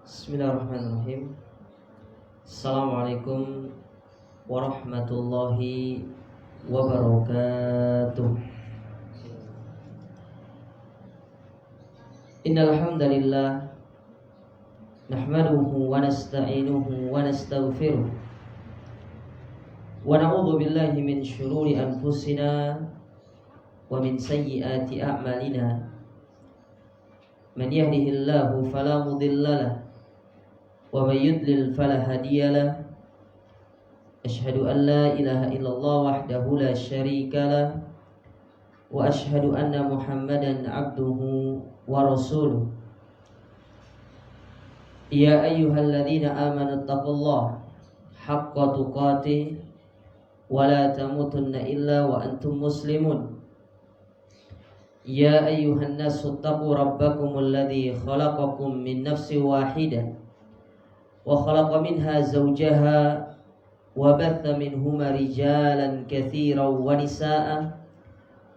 Bismillahirrahmanirrahim. Assalamualaikum warahmatullahi wabarakatuh. Innal hamdalillah nahmaduhu wa nasta'inuhu wa nastaghfiruh wa na'udzu billahi min shururi anfusina wa min sayyiati a'malina. Man yahdihillahu fala mudhillalah wa may yudlil fala hadiyalah. Asyhadu an la ilaha illallah wahdahu la syarikalah wa asyhadu anna Muhammadan abduhu wa rasuluh. Ya ayyuhalladzina amanu taqullaha haqqa tuqatih wa la tamutunna illa wa antum muslimun. Ya ayyuhan nasu taqu rabbakumul ladzi khalaqakum min nafsin wahidah wa khalaqa minha zawjaha wa batha minhuma rijalan katsiran wa nisaa'a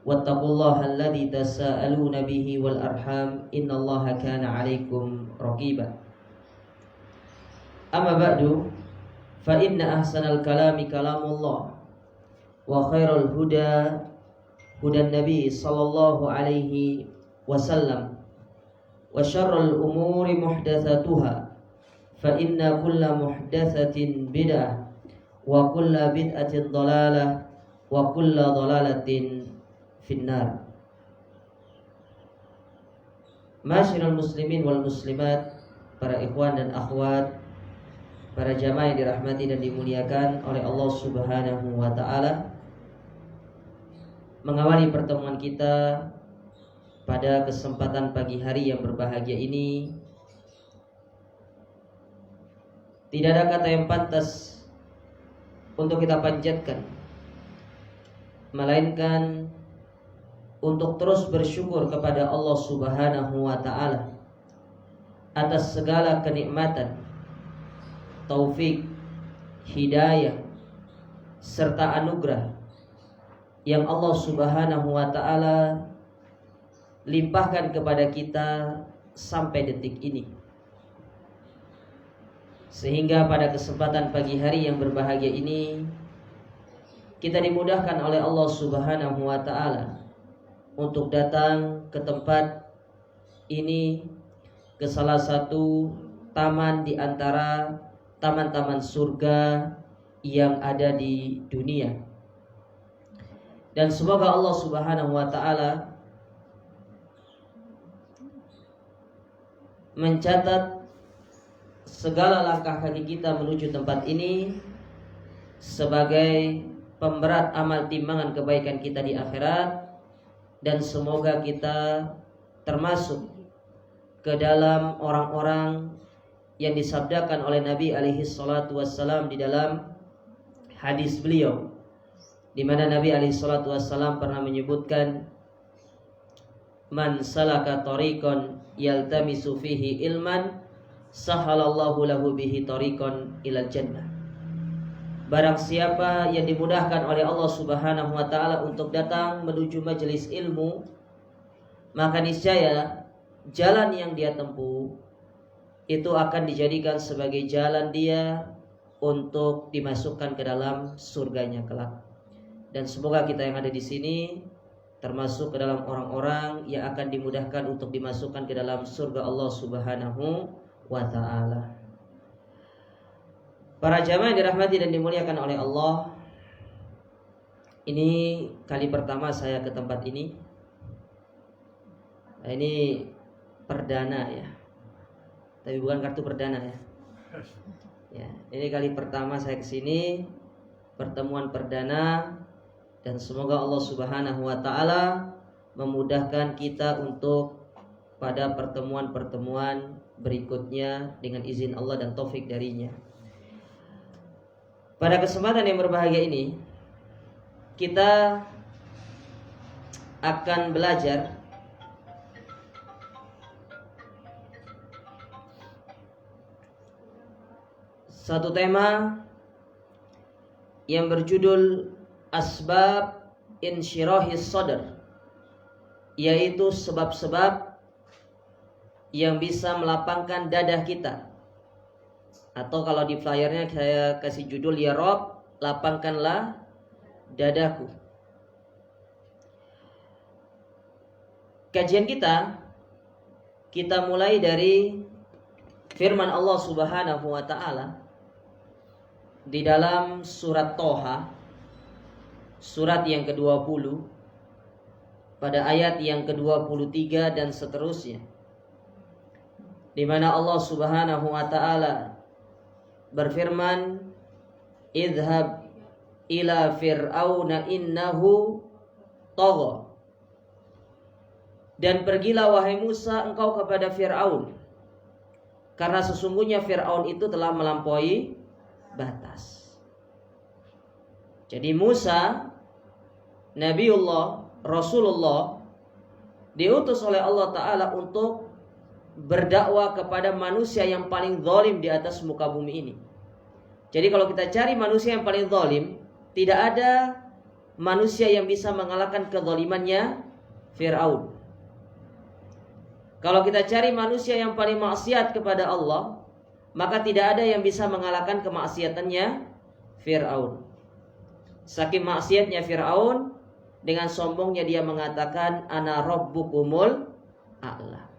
wattaqullaha alladzi tasaaluna bihi wal arham innallaha kana 'alaikum raqiba. Amma ba'du, fa inna ahsanal kalami kalamullah wa khairal huda hudan nabi sallallahu alaihi wasallam wa syarrul umuri muhdatsatuha fa inna kulla muhdatsatin bid'ah wa kulla bid'atin dhalalah wa kulla dhalalatin finnar. Masyiral muslimin wal muslimat, para ikhwan dan akhwat, para jamaah yang dirahmati dan dimuliakan oleh Allah Subhanahu wa taala. Mengawali pertemuan kita pada kesempatan pagi hari yang berbahagia ini, tidak ada kata yang pantas untuk kita panjatkan melainkan untuk terus bersyukur kepada Allah Subhanahu wa taala atas segala kenikmatan, taufik, hidayah serta anugerah yang Allah Subhanahu wa taala limpahkan kepada kita sampai detik ini. Sehingga pada kesempatan pagi hari yang berbahagia ini kita dimudahkan oleh Allah Subhanahu wa taala untuk datang ke tempat ini, ke salah satu taman di antara taman-taman surga yang ada di dunia. Dan semoga Allah Subhanahu wa taala mencatat segala langkah kaki kita menuju tempat ini sebagai pemberat amal timbangan kebaikan kita di akhirat, dan semoga kita termasuk ke dalam orang-orang yang disabdakan oleh Nabi alaihi salatu wassalam di dalam hadis beliau, di mana Nabi alaihi salatu wassalam pernah menyebutkan, man salaka tariqan yaltamisu fihi ilman sahalallahu lahu bihi tariqan ilal jannah. Barang siapa yang dimudahkan oleh Allah Subhanahu wa taala untuk datang menuju majelis ilmu, maka niscaya jalan yang dia tempuh itu akan dijadikan sebagai jalan dia untuk dimasukkan ke dalam surganya kelak. Dan semoga kita yang ada di sini termasuk ke dalam orang-orang yang akan dimudahkan untuk dimasukkan ke dalam surga Allah Subhanahu wa ta'ala. Para jamaah yang dirahmati dan dimuliakan oleh Allah, ini kali pertama saya ke tempat ini. Nah, ini perdana ya, tapi bukan kartu perdana ya. Ya, ini kali pertama saya ke sini, pertemuan perdana, dan semoga Allah Subhanahu wa ta'ala memudahkan kita untuk pada pertemuan-pertemuan berikutnya dengan izin Allah dan taufik darinya. Pada kesempatan yang berbahagia ini kita akan belajar satu tema yang berjudul asbab insyirahis sadr, yaitu sebab-sebab yang bisa melapangkan dada kita Atau kalau di flyernya saya kasih judul, ya Rob, lapangkanlah dadaku. Kajian kita mulai dari firman Allah Subhanahu wa taala di dalam surat Toha, surat yang ke-20, pada ayat yang ke-23 dan seterusnya, di mana Allah Subhanahu wa taala berfirman, idhab ila fir'auna innahu tagha. Dan pergilah wahai Musa engkau kepada Fir'aun, karena sesungguhnya Fir'aun itu telah melampaui batas. Jadi Musa, Nabiullah, Rasulullah, diutus oleh Allah Ta'ala untuk berdakwah kepada manusia yang paling zalim di atas muka bumi ini. Jadi kalau kita cari manusia yang paling zalim, tidak ada manusia yang bisa mengalahkan kezalimannya Fir'aun. Kalau kita cari manusia yang paling maksiat kepada Allah, maka tidak ada yang bisa mengalahkan kemaksiatannya Fir'aun. Saking maksiatnya Fir'aun, dengan sombongnya dia mengatakan, ana rabbukumul a'la.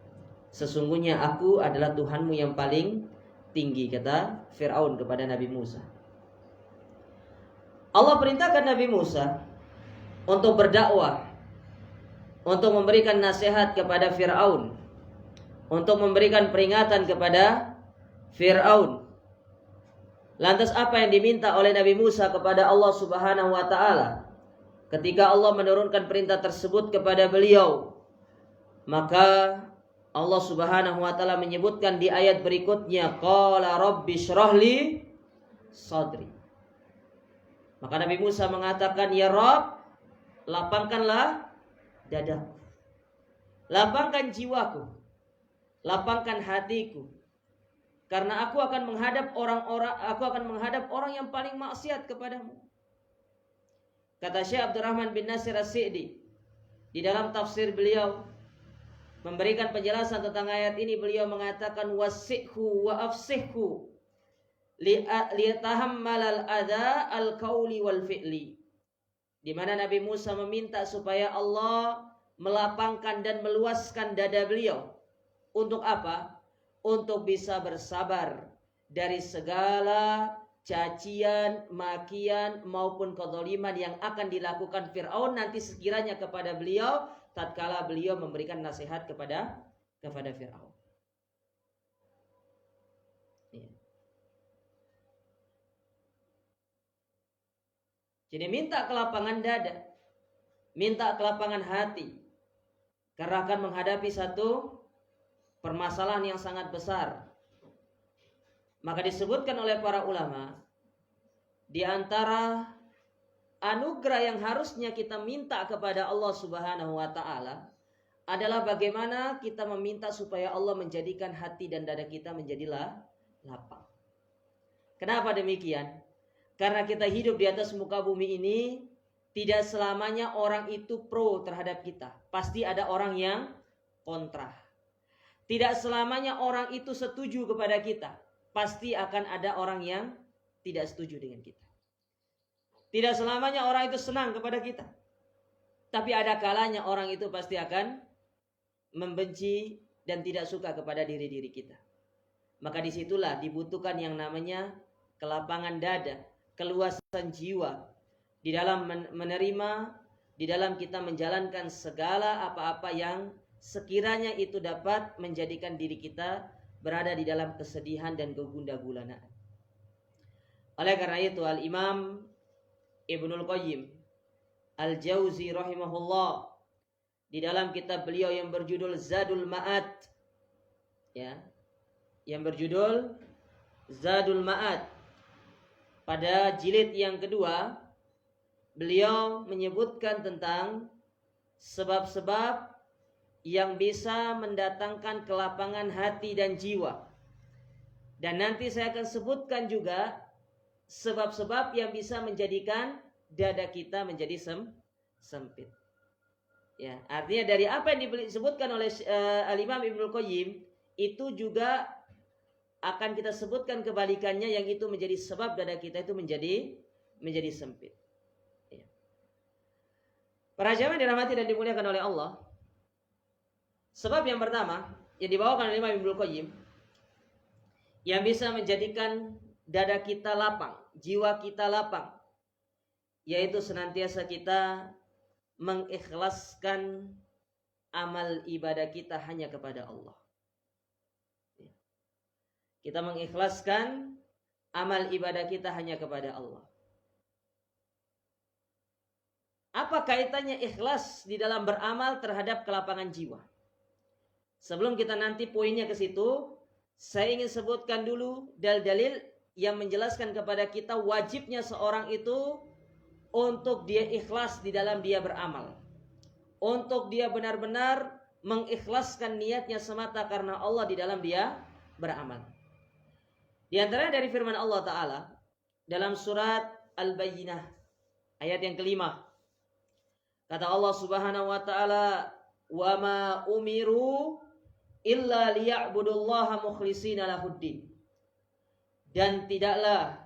Sesungguhnya aku adalah Tuhanmu yang paling tinggi, kata Fir'aun kepada Nabi Musa. Allah perintahkan Nabi Musa untuk berdakwah, untuk memberikan nasihat kepada Fir'aun, untuk memberikan peringatan kepada Fir'aun. Lantas apa yang diminta oleh Nabi Musa kepada Allah Subhanahu wa taala? Ketika Allah menurunkan perintah tersebut kepada beliau, maka Allah Subhanahu wa taala menyebutkan di ayat berikutnya, qala rabbi shrahli sadri. Maka Nabi Musa mengatakan, ya Rabb, lapangkanlah dadaku, lapangkan jiwaku, lapangkan hatiku, karena aku akan menghadap orang yang paling maksiat kepadamu. Kata Syekh Abdurrahman bin Nasir As-Sa'di di dalam tafsir beliau memberikan penjelasan tentang ayat ini, beliau mengatakan wasi'hu wa afsihhu liyatahammalal adha al-qawli wal fi'li, di mana Nabi Musa meminta supaya Allah melapangkan dan meluaskan dada beliau. Untuk apa? Untuk bisa bersabar dari segala cacian, makian maupun kezaliman yang akan dilakukan Fir'aun nanti sekiranya kepada beliau tatkala beliau memberikan nasihat kepada Fir'aun. Ya. Jadi minta kelapangan dada, minta kelapangan hati, karena akan menghadapi satu permasalahan yang sangat besar. Maka disebutkan oleh para ulama, di antara anugerah yang harusnya kita minta kepada Allah Subhanahu wa taala adalah bagaimana kita meminta supaya Allah menjadikan hati dan dada kita menjadilah lapang. Kenapa demikian? Karena kita hidup di atas muka bumi ini, tidak selamanya orang itu pro terhadap kita. Pasti ada orang yang kontra. Tidak selamanya orang itu setuju kepada kita. Pasti akan ada orang yang tidak setuju dengan kita. Tidak selamanya orang itu senang kepada kita. Tapi ada kalanya orang itu pasti akan membenci dan tidak suka kepada diri-diri kita. Maka disitulah dibutuhkan yang namanya kelapangan dada, keluasan jiwa di dalam menerima, di dalam kita menjalankan segala apa-apa yang sekiranya itu dapat menjadikan diri kita berada di dalam kesedihan dan kegundah-gulanaan. Oleh karena itu Al-Imam Ibnul Qayyim Al-Jauzi rahimahullah di dalam kitab beliau yang berjudul Zadul Ma'ad, ya, yang berjudul Zadul Ma'ad, pada jilid yang kedua beliau menyebutkan tentang sebab-sebab yang bisa mendatangkan kelapangan hati dan jiwa. Dan nanti saya akan sebutkan juga sebab-sebab yang bisa menjadikan dada kita menjadi sempit. Ya, artinya dari apa yang disebutkan oleh Al-Imam Ibnul Qayyim itu juga akan kita sebutkan kebalikannya, yang itu menjadi sebab dada kita itu menjadi sempit. Ya. Para jamaah dirahmati dan dimuliakan oleh Allah. Sebab yang pertama yang dibawakan oleh Imam Ibnul Qayyim, yang bisa menjadikan dada kita lapang, jiwa kita lapang, yaitu senantiasa kita mengikhlaskan amal ibadah kita hanya kepada Allah. Kita mengikhlaskan amal ibadah kita hanya kepada Allah. Apa kaitannya ikhlas di dalam beramal terhadap kelapangan jiwa? Sebelum kita nanti poinnya ke situ, saya ingin sebutkan dulu dalil-dalil yang menjelaskan kepada kita wajibnya seorang itu untuk dia ikhlas di dalam dia beramal. Untuk dia benar-benar mengikhlaskan niatnya semata karena Allah di dalam dia beramal. Di antaranya dari firman Allah Ta'ala dalam surat Al-Bayyinah ayat yang kelima. Kata Allah Subhanahu wa Ta'ala, "Wa ma umiru illa liya'budullaha mukhlishina lahuddin." Dan tidaklah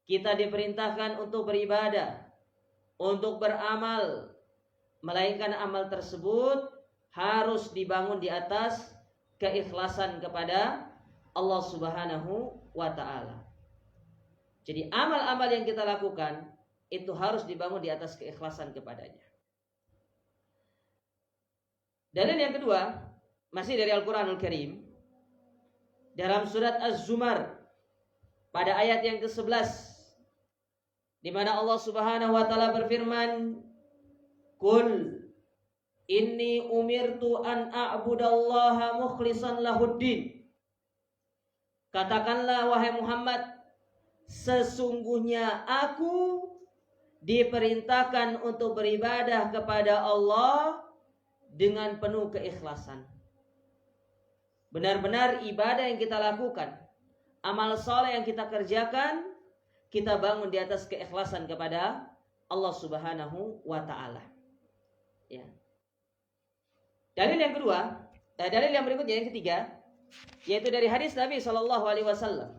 kita diperintahkan untuk beribadah, untuk beramal, melainkan amal tersebut harus dibangun di atas keikhlasan kepada Allah Subhanahu wa Ta'ala. Jadi amal-amal yang kita lakukan itu harus dibangun di atas keikhlasan kepadanya. Dalil yang kedua masih dari Al-Quranul Karim, dalam surat Az-Zumar pada ayat yang ke-11, di mana Allah Subhanahu wa Ta'ala berfirman, "Qul inni umirtu an a'budallaha mukhlishan lahuddin." Katakanlah wahai Muhammad, sesungguhnya aku diperintahkan untuk beribadah kepada Allah dengan penuh keikhlasan. Benar-benar ibadah yang kita lakukan, amal soleh yang kita kerjakan, kita bangun di atas keikhlasan kepada Allah Subhanahu wa Ta'ala. Ya. Dalil yang kedua, dalil yang berikutnya yang ketiga, yaitu dari hadis Nabi SAW.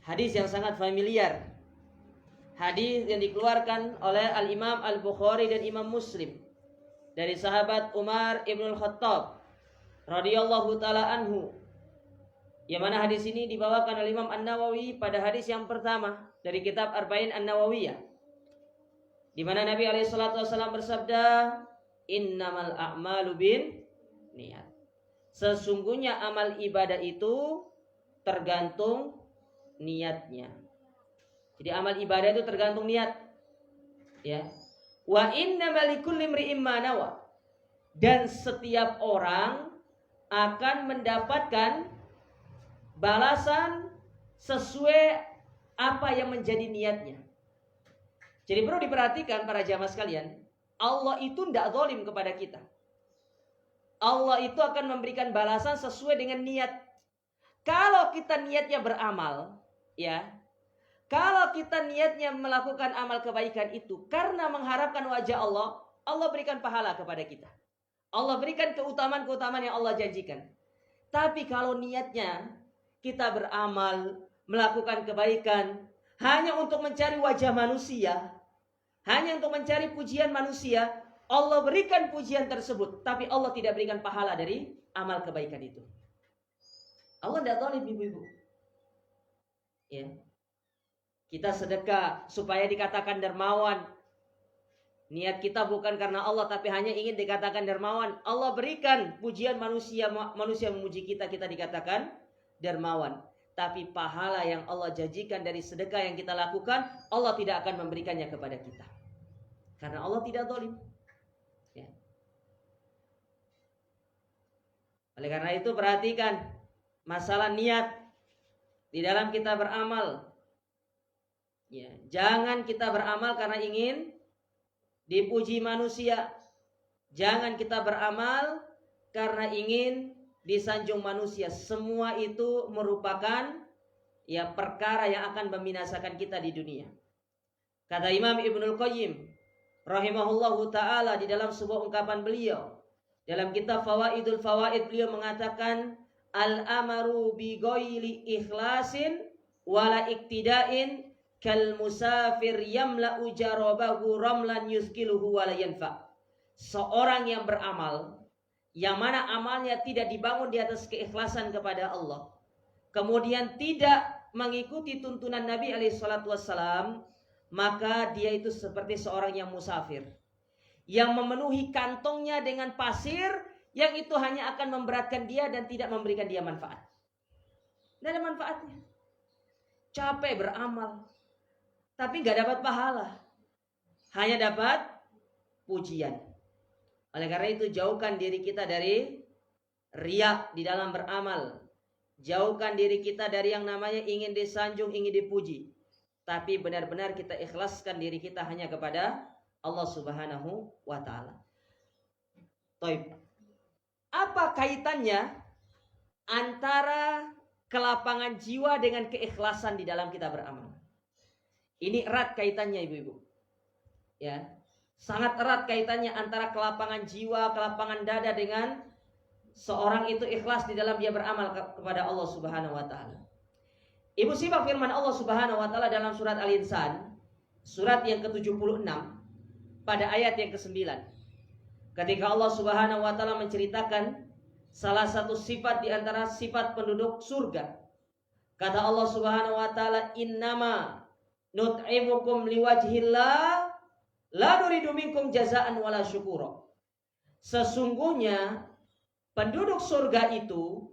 Hadis yang sangat familiar. Hadis yang dikeluarkan oleh Al-Imam Al-Bukhari dan Imam Muslim dari sahabat Umar Ibnul Khattab radhiyallahu taala anhu. Yang mana hadis ini dibawakan oleh Imam An-Nawawi pada hadis yang pertama dari kitab Arba'in An-Nawawiyah. Di mana Nabi alaihi salatu wasallam bersabda, "Innamal a'malu bin niat." Sesungguhnya amal ibadah itu tergantung niatnya. Jadi amal ibadah itu tergantung niat. Ya. Wa innamal likulli imri'in ma nawa. Dan setiap orang akan mendapatkan balasan sesuai apa yang menjadi niatnya. Jadi perlu diperhatikan para jamaah sekalian, Allah itu tidak zalim kepada kita. Allah itu akan memberikan balasan sesuai dengan niat. Kalau kita niatnya beramal, ya, kalau kita niatnya melakukan amal kebaikan itu karena mengharapkan wajah Allah, Allah berikan pahala kepada kita. Allah berikan keutamaan-keutamaan yang Allah janjikan. Tapi kalau niatnya kita beramal, melakukan kebaikan hanya untuk mencari wajah manusia, hanya untuk mencari pujian manusia, Allah berikan pujian tersebut, tapi Allah tidak berikan pahala dari amal kebaikan itu. Allah tidak zalim, ibu-ibu. Ya. Kita sedekah supaya dikatakan dermawan. Niat kita bukan karena Allah, tapi hanya ingin dikatakan dermawan. Allah berikan pujian manusia, manusia memuji kita, kita dikatakan dermawan. Tapi pahala yang Allah janjikan dari sedekah yang kita lakukan, Allah tidak akan memberikannya kepada kita. Karena Allah tidak zalim. Ya. Oleh karena itu perhatikan masalah niat di dalam kita beramal. Ya, jangan kita beramal karena ingin dipuji manusia. Jangan kita beramal karena ingin disanjung manusia. Semua itu merupakan ya perkara yang akan membinasakan kita di dunia. Kata Imam Ibnul Qayyim rahimahullahu ta'ala di dalam sebuah ungkapan beliau dalam kitab Fawaidul Fawaid, beliau mengatakan al-amaru bi ghairi ikhlasin wala iktida'in kal musafir yamla'u jarabahu ramlan yuskiluhu wala yanfa. Seorang yang beramal yang mana amalnya tidak dibangun di atas keikhlasan kepada Allah, kemudian tidak mengikuti tuntunan Nabi alaihi salatu wassalam, maka dia itu seperti seorang yang musafir yang memenuhi kantongnya dengan pasir, yang itu hanya akan memberatkan dia dan tidak memberikan dia manfaat. Tidak ada manfaatnya. Capek beramal, tapi nggak dapat pahala, hanya dapat pujian. Oleh karena itu jauhkan diri kita dari riya di dalam beramal. Jauhkan diri kita dari yang namanya ingin disanjung, ingin dipuji. Tapi benar-benar kita ikhlaskan diri kita hanya kepada Allah Subhanahu wa ta'ala. Taib. Apa kaitannya antara kelapangan jiwa dengan keikhlasan di dalam kita beramal? Ini erat kaitannya ibu-ibu. Ya. Sangat erat kaitannya antara kelapangan jiwa, kelapangan dada dengan seorang itu ikhlas di dalam dia beramal kepada Allah Subhanahu wa ta'ala. Ibu simak firman Allah Subhanahu wa ta'ala dalam surat Al-Insan, surat yang ke-76 pada ayat yang ke-9. Ketika Allah Subhanahu wa ta'ala menceritakan salah satu sifat di antara sifat penduduk surga. Kata Allah Subhanahu wa ta'ala, "Innama nut'imukum liwajhillah la nuridu minkum jazaan wala syukura." Sesungguhnya penduduk surga itu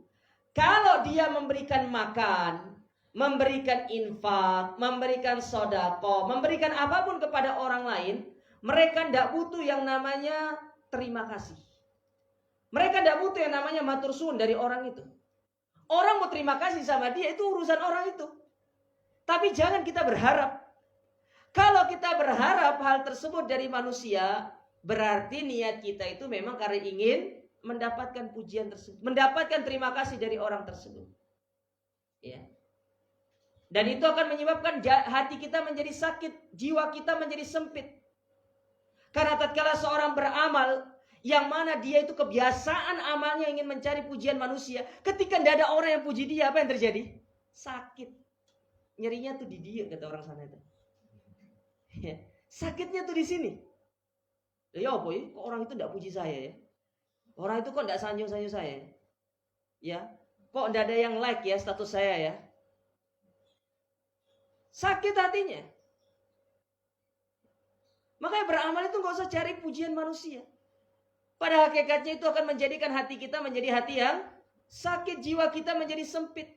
kalau dia memberikan makan, memberikan infak, memberikan sedekah, memberikan apapun kepada orang lain, mereka tidak butuh yang namanya terima kasih. Mereka tidak butuh yang namanya matur suwun dari orang itu. Orang mau terima kasih sama dia itu urusan orang itu. Tapi jangan kita berharap. Kalau kita berharap hal tersebut dari manusia, berarti niat kita itu memang karena ingin mendapatkan pujian tersebut, mendapatkan terima kasih dari orang tersebut. Ya. Dan itu akan menyebabkan hati kita menjadi sakit, jiwa kita menjadi sempit. Karena tatkala seorang beramal yang mana dia itu kebiasaan amalnya ingin mencari pujian manusia, ketika tidak ada orang yang puji dia, apa yang terjadi? Sakit. Nyerinya tuh di dia, kata orang sana itu. Ya. Sakitnya tuh di sini. Ya apa ya? Kok orang itu tidak puji saya ya? Orang itu kok tidak sanjung-sanjung saya? Ya. Kok tidak ada yang like ya status saya ya? Sakit hatinya. Makanya beramal itu nggak usah cari pujian manusia. Pada hakikatnya itu akan menjadikan hati kita menjadi hati yang sakit, jiwa kita menjadi sempit.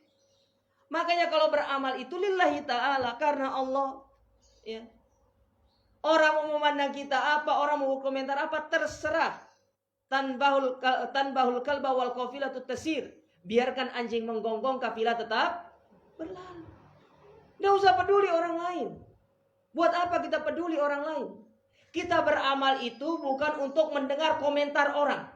Makanya kalau beramal itu lillahi ta'ala, karena Allah. Ya. Orang mau memandang kita apa, orang mau komentar apa, terserah. Tanbahul kalba wal qafilatu tasir. Biarkan anjing menggonggong, kafilah tetap berlalu. Nggak usah peduli orang lain. Buat apa kita peduli orang lain? Kita beramal itu bukan untuk mendengar komentar orang.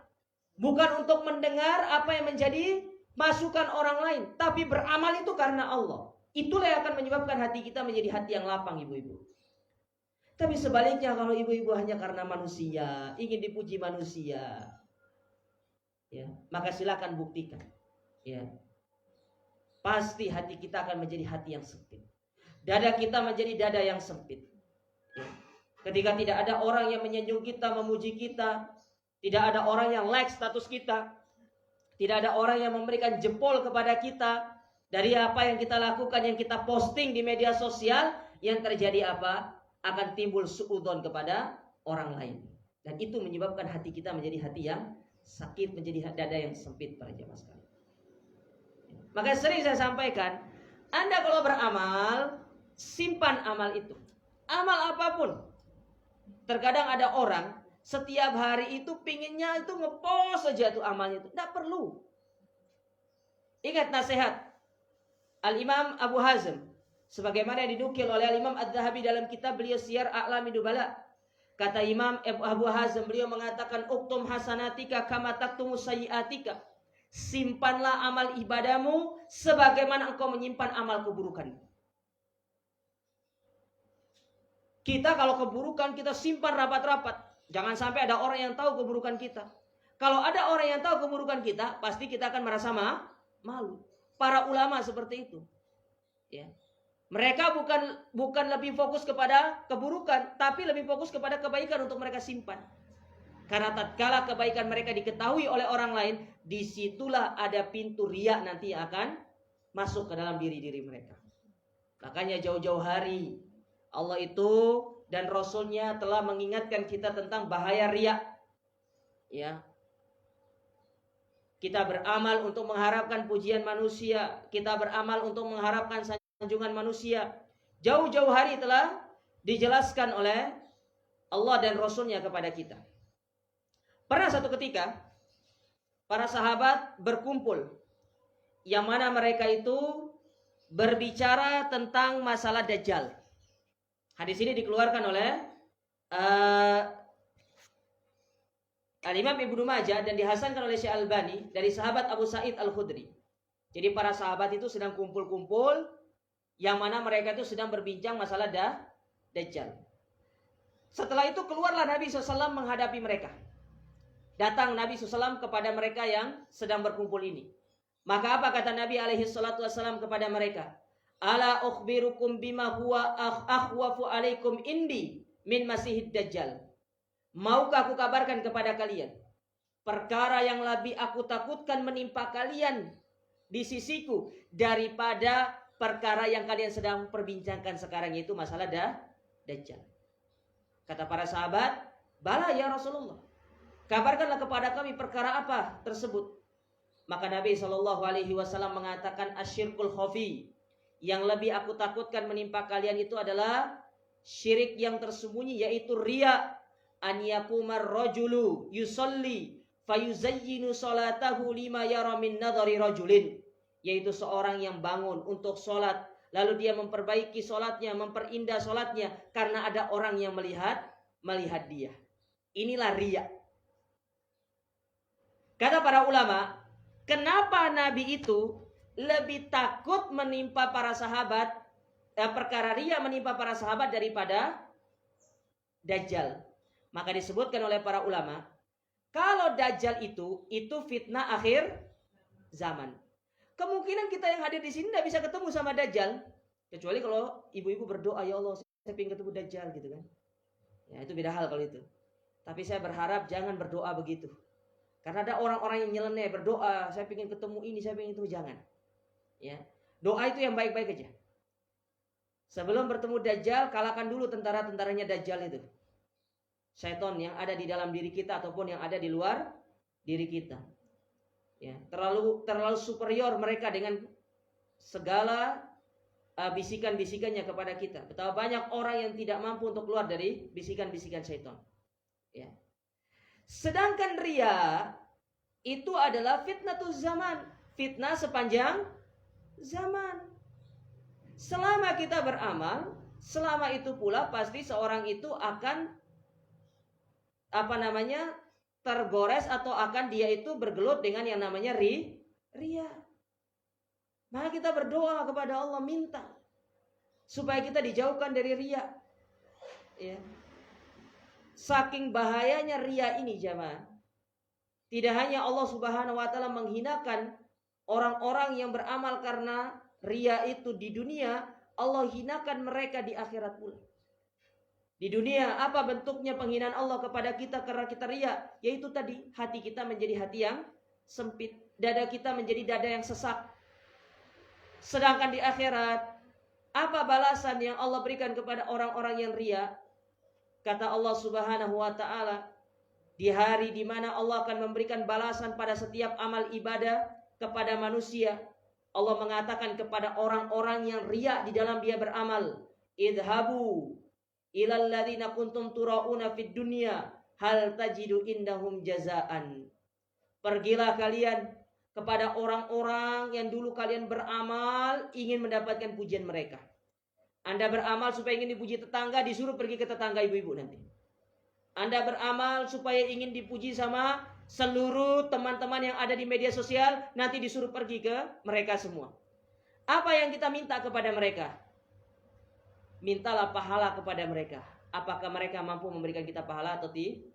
Bukan untuk mendengar apa yang menjadi masukan orang lain. Tapi beramal itu karena Allah. Itulah yang akan menyebabkan hati kita menjadi hati yang lapang, ibu-ibu. Tapi sebaliknya kalau ibu-ibu hanya karena manusia, ingin dipuji manusia, ya, maka silakan buktikan. Ya. Pasti hati kita akan menjadi hati yang sempit. Dada kita menjadi dada yang sempit. Ya. Ketika tidak ada orang yang menyanjung kita, memuji kita, tidak ada orang yang like status kita, tidak ada orang yang memberikan jempol kepada kita dari apa yang kita lakukan, yang kita posting di media sosial, yang terjadi apa? Akan timbul suudzon kepada orang lain. Dan itu menyebabkan hati kita menjadi hati yang sakit, menjadi dada yang sempit para jemaah sekalian. Maka sering saya sampaikan, Anda kalau beramal, simpan amal itu. Amal apapun. Terkadang ada orang setiap hari itu pinginnya itu ngepost saja tuh amalnya itu. Tidak perlu. Ingat nasihat Al-Imam Abu Hazm, sebagaimana yang dinukil oleh Al-Imam Adz-Dzahabi dalam kitab beliau Siyar A'lami Nubala. Kata Imam Abu Hazm, beliau mengatakan, uktum hasanatika kama taktumu sayyiatika. Simpanlah amal ibadamu sebagaimana engkau menyimpan amal keburukanmu. Kita kalau keburukan kita simpan rapat-rapat. Jangan sampai ada orang yang tahu keburukan kita. Kalau ada orang yang tahu keburukan kita, pasti kita akan merasa Malu. Para ulama seperti itu. Ya. Mereka bukan lebih fokus kepada keburukan, tapi lebih fokus kepada kebaikan untuk mereka simpan. Karena tatkala kebaikan mereka diketahui oleh orang lain, disitulah ada pintu riya nanti akan masuk ke dalam diri-diri mereka. Makanya jauh-jauh hari Allah itu dan Rasulnya telah mengingatkan kita tentang bahaya riya. Ya, kita beramal untuk mengharapkan pujian manusia, kita beramal untuk mengharapkan sanjungan manusia. Jauh-jauh hari telah dijelaskan oleh Allah dan Rasulnya kepada kita. Pernah satu ketika para sahabat berkumpul, yang mana mereka itu berbicara tentang masalah Dajjal. Hadis ini dikeluarkan oleh Al-Imam Ibnu Majah dan dihasankan oleh Syekh Albani dari sahabat Abu Sa'id Al-Khudri. Jadi para sahabat itu sedang kumpul-kumpul, yang mana mereka itu sedang berbincang masalah Dajjal. Setelah itu keluarlah Nabi SAW menghadapi mereka. Datang Nabi SAW kepada mereka yang sedang berkumpul ini. Maka apa kata Nabi SAW kepada mereka? Ala ukhbirukum bima huwa akhwafu alaikum indi min masihid Dajjal. Maukah aku kabarkan kepada kalian perkara yang lebih aku takutkan menimpa kalian di sisiku daripada perkara yang kalian sedang perbincangkan sekarang, yaitu masalah Dajjal. Kata para sahabat, bala ya Rasulullah, kabarkanlah kepada kami perkara apa tersebut. Maka Nabi SAW mengatakan asyirkul khafi, yang lebih aku takutkan menimpa kalian itu adalah syirik yang tersembunyi, yaitu riya. An yakumar rajulu yusalli fayuzayyinu salatahu lima yara min nadhari rajulin, yaitu seorang yang bangun untuk sholat, lalu dia memperbaiki sholatnya, memperindah sholatnya karena ada orang yang melihat dia. Inilah riya. Kata para ulama, kenapa Nabi itu lebih takut menimpa para sahabat, perkara riya menimpa para sahabat daripada Dajjal? Maka disebutkan oleh para ulama, kalau Dajjal itu fitnah akhir zaman. Kemungkinan kita yang hadir di sini tidak bisa ketemu sama Dajjal, kecuali kalau ibu-ibu berdoa, ya Allah saya ingin ketemu Dajjal gitu kan. Ya itu beda hal kalau itu. Tapi saya berharap jangan berdoa begitu. Karena ada orang-orang yang nyeleneh berdoa, saya ingin ketemu ini, saya ingin itu, jangan. Ya, doa itu yang baik-baik aja. Sebelum bertemu Dajjal, kalahkan dulu tentara-tentaranya Dajjal itu. Syaitan yang ada di dalam diri kita ataupun yang ada di luar diri kita. Ya, terlalu superior mereka dengan segala bisikan-bisikannya kepada kita. Betapa banyak orang yang tidak mampu untuk keluar dari bisikan-bisikan syaitan. Ya. Sedangkan riya itu adalah fitnatuz zaman, fitnah sepanjang zaman. Selama kita beramal, selama itu pula pasti seorang itu akan tergores atau akan dia itu bergelut dengan yang namanya riya. Maka kita berdoa kepada Allah, minta supaya kita dijauhkan dari riya. Ya. Saking bahayanya riya ini jamaah. Tidak hanya Allah Subhanahu wa taala menghinakan orang-orang yang beramal karena riya itu di dunia, Allah hinakan mereka di akhirat pula. Di dunia apa bentuknya penghinaan Allah kepada kita karena kita riya? Yaitu tadi, hati kita menjadi hati yang sempit, dada kita menjadi dada yang sesak. Sedangkan di akhirat, apa balasan yang Allah berikan kepada orang-orang yang riya? Kata Allah Subhanahu wa taala, di hari di mana Allah akan memberikan balasan pada setiap amal ibadah kepada manusia, Allah mengatakan kepada orang-orang yang riya di dalam dia beramal, idhabu ilal ladzina kuntum turauna fid dunya hal tajidu indahum jazaan. Pergilah kalian kepada orang-orang yang dulu kalian beramal ingin mendapatkan pujian mereka. Anda beramal supaya ingin dipuji tetangga, disuruh pergi ke tetangga ibu-ibu nanti. Anda beramal supaya ingin dipuji sama seluruh teman-teman yang ada di media sosial, nanti disuruh pergi ke mereka semua. Apa yang kita minta kepada mereka? Mintalah pahala kepada mereka. Apakah mereka mampu memberikan kita pahala atau tidak?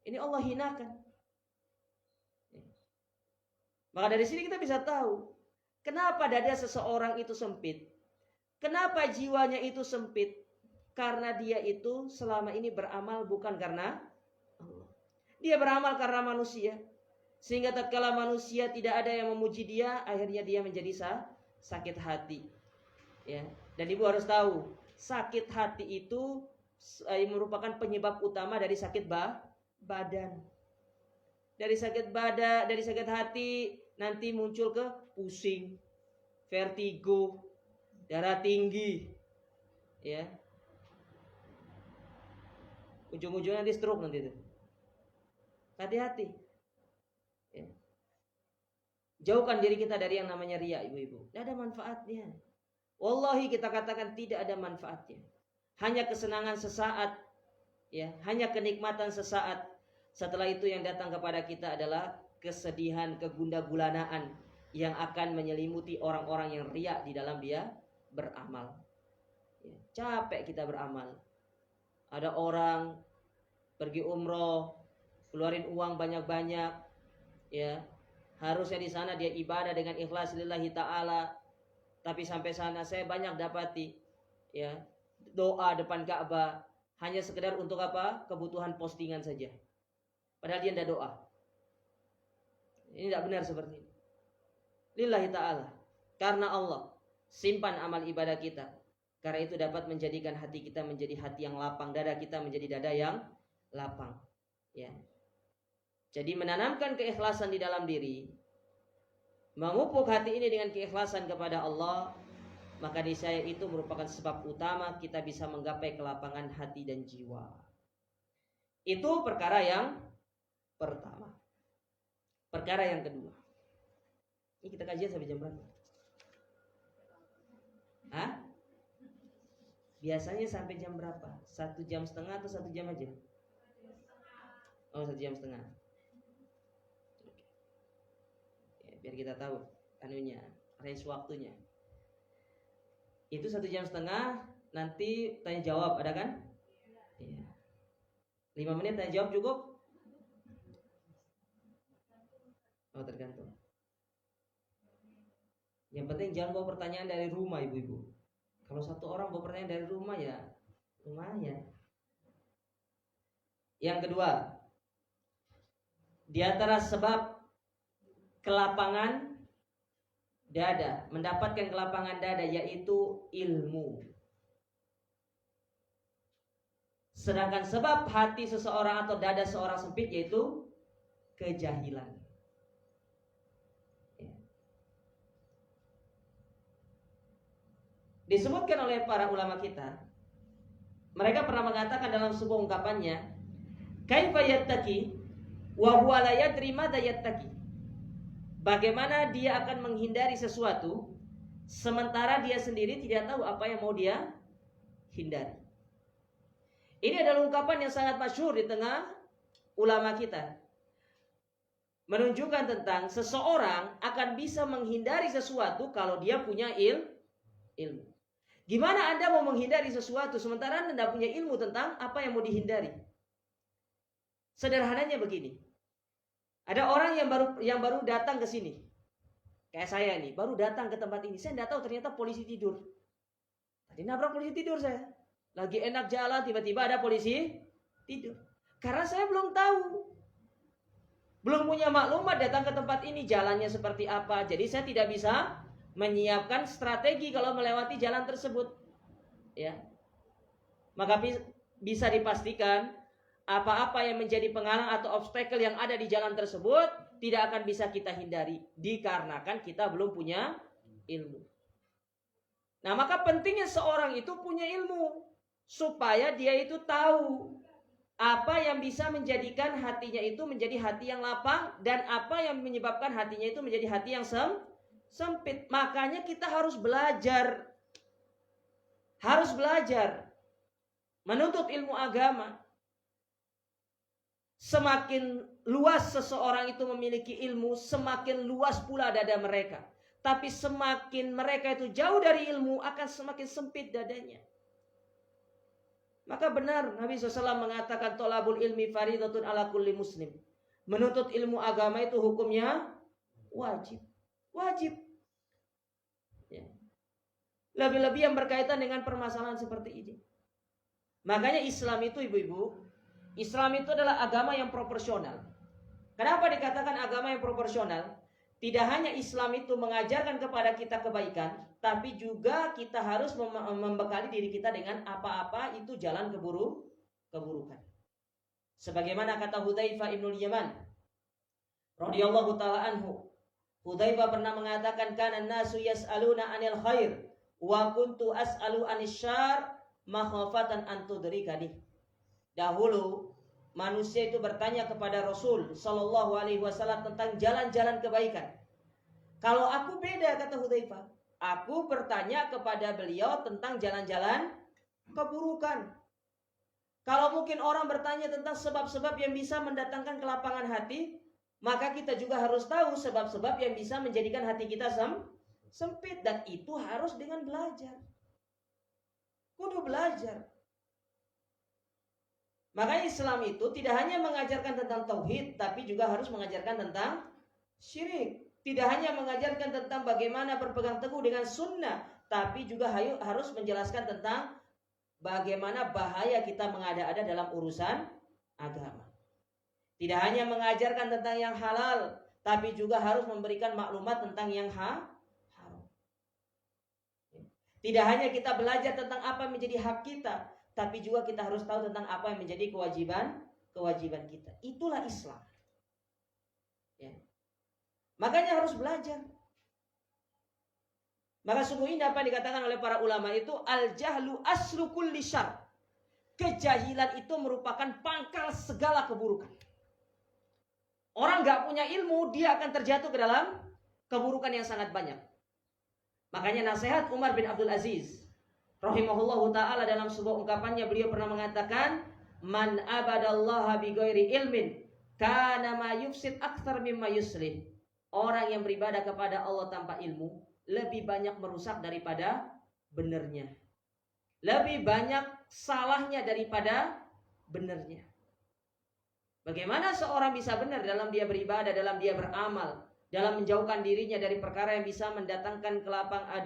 Ini Allah hinakan. Maka dari sini kita bisa tahu kenapa dada seseorang itu sempit. Kenapa jiwanya itu sempit? Karena dia itu selama ini beramal bukan karena Allah. Dia beramal karena manusia. Sehingga tatkala manusia tidak ada yang memuji dia, akhirnya dia menjadi sakit hati. Ya. Dan ibu harus tahu, sakit hati itu merupakan penyebab utama dari sakit badan. Dari sakit badan, dari sakit hati nanti muncul ke pusing, vertigo, darah tinggi, ya. Ujung-ujungnya nanti stroke nanti itu. Hati-hati. Ya. Jauhkan diri kita dari yang namanya riya, ibu-ibu. Tidak ada manfaatnya. Wallahi kita katakan tidak ada manfaatnya. Hanya kesenangan sesaat, ya, hanya kenikmatan sesaat. Setelah itu yang datang kepada kita adalah kesedihan, kegundagulanaan yang akan menyelimuti orang-orang yang riya di dalam dia beramal. Ya, capek kita beramal. Ada orang pergi umroh, keluarin uang banyak-banyak, ya. Harusnya di sana dia ibadah dengan ikhlas lillahi ta'ala. Tapi sampai sana saya banyak dapati, ya, doa depan Ka'bah hanya sekedar untuk apa? Kebutuhan postingan saja. Padahal dia tidak doa. Ini tidak benar seperti ini. Lillahi ta'ala. Karena Allah. Simpan amal ibadah kita. Karena itu dapat menjadikan hati kita menjadi hati yang lapang, dada kita menjadi dada yang lapang. Ya. Jadi menanamkan keikhlasan di dalam diri, memupuk hati ini dengan keikhlasan kepada Allah, maka niscaya itu merupakan sebab utama kita bisa menggapai kelapangan hati dan jiwa. Itu perkara yang pertama. Perkara yang kedua. Ini kita kajian sampai jam berapa? Hah? Biasanya sampai jam berapa? 1,5 jam atau 1 jam aja? Oh, 1,5 jam. Ya, biar kita tahu anunya, range waktunya. Itu 1,5 jam. Nanti tanya jawab, ada kan? Iya. 5 menit tanya jawab cukup? Oh, tergantung. Yang penting jangan bawa pertanyaan dari rumah, ibu-ibu. Kalau satu orang bawa pertanyaan dari rumah, ya lumayan. Yang kedua, di antara sebab kelapangan dada, mendapatkan kelapangan dada, yaitu ilmu. Sedangkan sebab hati seseorang atau dada seorang sempit yaitu kejahilan. Disebutkan oleh para ulama kita, mereka pernah mengatakan dalam sebuah ungkapannya, kaifa yattaqi wa huwa la yadri madza yattaqi. Bagaimana dia akan menghindari sesuatu sementara dia sendiri tidak tahu apa yang mau dia hindari. Ini adalah ungkapan yang sangat masyhur di tengah ulama kita, menunjukkan tentang seseorang akan bisa menghindari sesuatu kalau dia punya ilmu. Gimana Anda mau menghindari sesuatu sementara Anda tidak punya ilmu tentang apa yang mau dihindari? Sederhananya begini. Ada orang yang baru datang ke sini. Kayak saya nih, baru datang ke tempat ini. Saya tidak tahu ternyata polisi tidur. Tadi nabrak polisi tidur saya. Lagi enak jalan, tiba-tiba ada polisi tidur. Karena saya belum tahu. Belum punya maklumat datang ke tempat ini, jalannya seperti apa. Jadi saya tidak bisa menyiapkan strategi kalau melewati jalan tersebut, ya. Maka bisa dipastikan apa-apa yang menjadi penghalang atau obstacle yang ada di jalan tersebut tidak akan bisa kita hindari dikarenakan kita belum punya ilmu. Nah, maka pentingnya seorang itu punya ilmu supaya dia itu tahu apa yang bisa menjadikan hatinya itu menjadi hati yang lapang dan apa yang menyebabkan hatinya itu menjadi hati yang sempit. Makanya kita harus belajar. Harus belajar. Menuntut ilmu agama. Semakin luas seseorang itu memiliki ilmu, semakin luas pula dada mereka. Tapi semakin mereka itu jauh dari ilmu, akan semakin sempit dadanya. Maka benar Nabi SAW mengatakan tolabul ilmi faridatun ala kulli muslim. Menuntut ilmu agama itu hukumnya wajib. Wajib. Ya. Lebih-lebih yang berkaitan dengan permasalahan seperti ini. Makanya Islam itu ibu-ibu, Islam itu adalah agama yang proporsional. Kenapa dikatakan agama yang proporsional? Tidak hanya Islam itu mengajarkan kepada kita kebaikan, tapi juga kita harus membekali diri kita dengan apa-apa itu jalan keburukan. Sebagaimana kata Hudzaifah ibnul Yaman radhiyallahu taala anhu, Hudzaifah pernah mengatakan, kana nasu yas'aluna 'anil khair wa kuntu as'alu 'anil syarr makhafatan an tudrikani. Dahulu manusia itu bertanya kepada Rasul sallallahu alaihi wasallam tentang jalan-jalan kebaikan. Kalau aku beda, kata Hudzaifah, aku bertanya kepada beliau tentang jalan-jalan keburukan. Kalau mungkin orang bertanya tentang sebab-sebab yang bisa mendatangkan kelapangan hati, maka kita juga harus tahu sebab-sebab yang bisa menjadikan hati kita sempit, dan itu harus dengan belajar. Kudu belajar. Makanya Islam itu tidak hanya mengajarkan tentang tauhid, tapi juga harus mengajarkan tentang syirik. Tidak hanya mengajarkan tentang bagaimana berpegang teguh dengan sunnah, tapi juga harus menjelaskan tentang bagaimana bahaya kita mengada-ada dalam urusan agama. Tidak hanya mengajarkan tentang yang halal, tapi juga harus memberikan maklumat tentang yang haram. Tidak hanya kita belajar tentang apa yang menjadi hak kita, tapi juga kita harus tahu tentang apa yang menjadi kewajiban kita. Itulah Islam. Ya. Makanya harus belajar. Maka sungguh indah apa yang dikatakan oleh para ulama itu, al-jahlu aslu kulli syarr. Kejahilan itu merupakan pangkal segala keburukan. Orang gak punya ilmu, dia akan terjatuh ke dalam keburukan yang sangat banyak. Makanya nasihat Umar bin Abdul Aziz rahimahullahu ta'ala dalam sebuah ungkapannya, beliau pernah mengatakan, man abadallaha bighairi ilmin kana ma yufsid aktsar mimma yuslih. Orang yang beribadah kepada Allah tanpa ilmu lebih banyak merusak daripada benernya. Lebih banyak salahnya daripada benernya. Bagaimana seorang bisa benar dalam dia beribadah, dalam dia beramal, dalam menjauhkan dirinya dari perkara yang bisa mendatangkan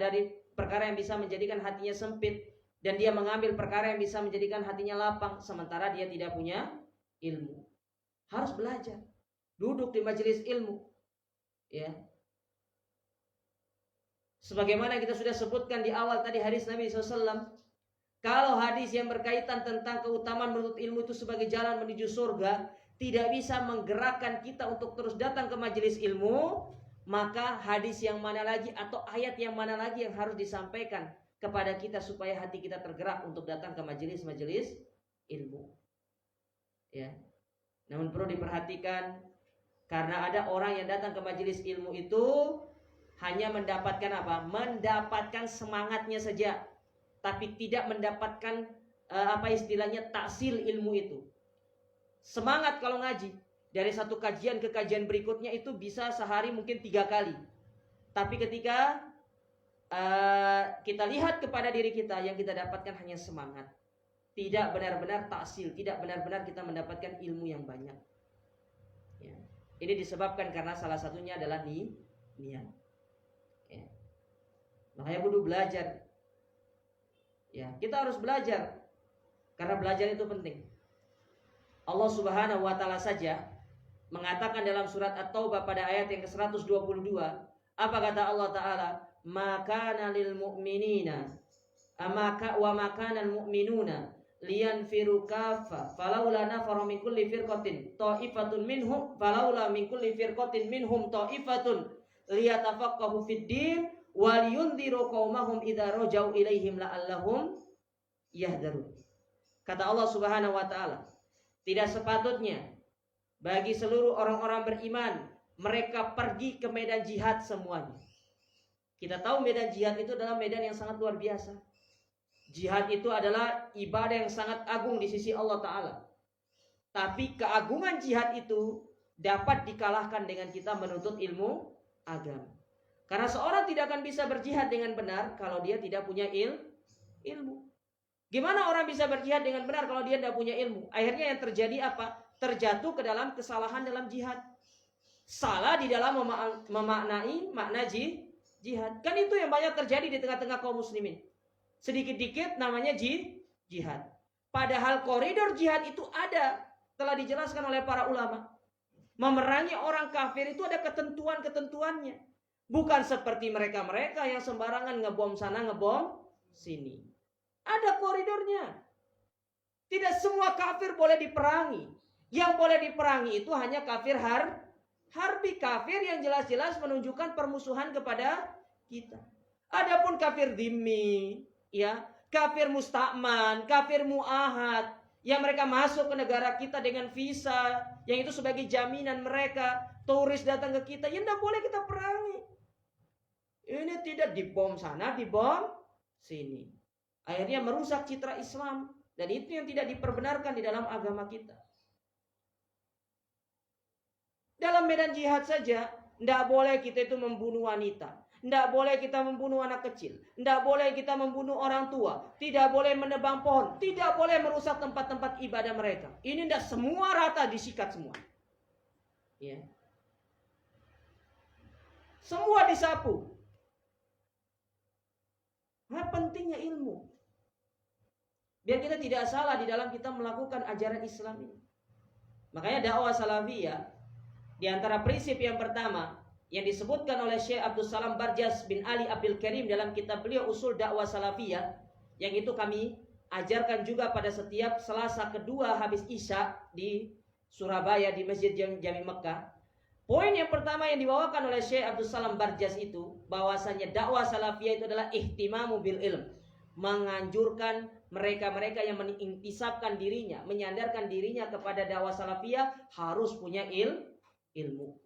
dari perkara yang bisa menjadikan hatinya sempit, dan dia mengambil perkara yang bisa menjadikan hatinya lapang, sementara dia tidak punya ilmu. Harus belajar, duduk di majelis ilmu, ya. Sebagaimana kita sudah sebutkan di awal tadi hadis Nabi SAW, kalau hadis yang berkaitan tentang keutamaan menuntut ilmu itu sebagai jalan menuju surga tidak bisa menggerakkan kita untuk terus datang ke majelis ilmu, maka hadis yang mana lagi atau ayat yang mana lagi yang harus disampaikan kepada kita supaya hati kita tergerak untuk datang ke majelis-majelis ilmu. Ya. Namun perlu diperhatikan, karena ada orang yang datang ke majelis ilmu itu hanya mendapatkan apa? Mendapatkan semangatnya saja, tapi tidak mendapatkan taksil ilmu itu. Semangat kalau ngaji, dari satu kajian ke kajian berikutnya itu bisa sehari mungkin 3 kali. Tapi ketika kita lihat kepada diri kita, yang kita dapatkan hanya semangat, tidak benar-benar taksil, tidak benar-benar kita mendapatkan ilmu yang banyak. Ya. Ini disebabkan karena salah satunya adalah niat. Ya. Makanya kudu belajar. Ya, kita harus belajar karena belajar itu penting. Allah Subhanahu wa taala saja mengatakan dalam surat At-Taubah pada ayat yang ke-122, apa kata Allah taala? Makana lil mu'minina wa makana al mu'minuna liyanfiru kaffa falaula nafara min kulli firqatin ta'ifatun minhum falaula min kulli firqatin minhum ta'ifatun liyatafaqahu fid din wa liyundhiru qaumahum idza rajau ilaihim la'allahum yahdharun. Kata Allah Subhanahu wa taala, tidak sepatutnya bagi seluruh orang-orang beriman mereka pergi ke medan jihad semuanya. Kita tahu medan jihad itu adalah medan yang sangat luar biasa. Jihad itu adalah ibadah yang sangat agung di sisi Allah Ta'ala. Tapi keagungan jihad itu dapat dikalahkan dengan kita menuntut ilmu agama. Karena seorang tidak akan bisa berjihad dengan benar kalau dia tidak punya ilmu. Gimana orang bisa berjihad dengan benar kalau dia tidak punya ilmu? Akhirnya yang terjadi apa? Terjatuh ke dalam kesalahan dalam jihad. salah di dalam memaknai makna jihad. Kan itu yang banyak terjadi di tengah-tengah kaum muslimin. Sedikit-dikit namanya jihad. Padahal koridor jihad itu ada, telah dijelaskan oleh para ulama. Memerangi orang kafir itu ada ketentuan-ketentuannya. Bukan seperti mereka-mereka yang sembarangan ngebom sana, ngebom sini. Ada koridornya. Tidak semua kafir boleh diperangi. Yang boleh diperangi itu hanya kafir harbi, kafir yang jelas-jelas menunjukkan permusuhan kepada kita. Adapun kafir dhimmi, ya, kafir musta'man, kafir mu'ahad, yang mereka masuk ke negara kita dengan visa, yang itu sebagai jaminan mereka, turis datang ke kita, ya tidak boleh kita perangi. Ini tidak dibom sana, dibom sini. Akhirnya merusak citra Islam, dan itu yang tidak diperbenarkan di dalam agama kita. Dalam medan jihad saja, tidak boleh kita itu membunuh wanita. Tidak boleh kita membunuh anak kecil. Tidak boleh kita membunuh orang tua. Tidak boleh menebang pohon. Tidak boleh merusak tempat-tempat ibadah mereka. Ini tidak semua rata disikat semua. Ya. Semua disapu. Nah, pentingnya ilmu. Biar kita tidak salah di dalam kita melakukan ajaran Islam ini. Makanya dakwah salafiyah, di antara prinsip yang pertama yang disebutkan oleh Syekh Abdul Salam Barjas bin Ali Abdul Karim dalam kitab beliau Usul Dakwah Salafiyah, yang itu kami ajarkan juga pada setiap Selasa kedua habis Isya di Surabaya di Masjid Jami Mekah. Poin yang pertama yang dibawakan oleh Syekh Abdul Salam Barjas itu bahwasanya dakwah salafiyah itu adalah ihtimamu bil ilm, menganjurkan mereka-mereka yang mengintisabkan dirinya, menyandarkan dirinya kepada dakwah salafiyah harus punya ilmu.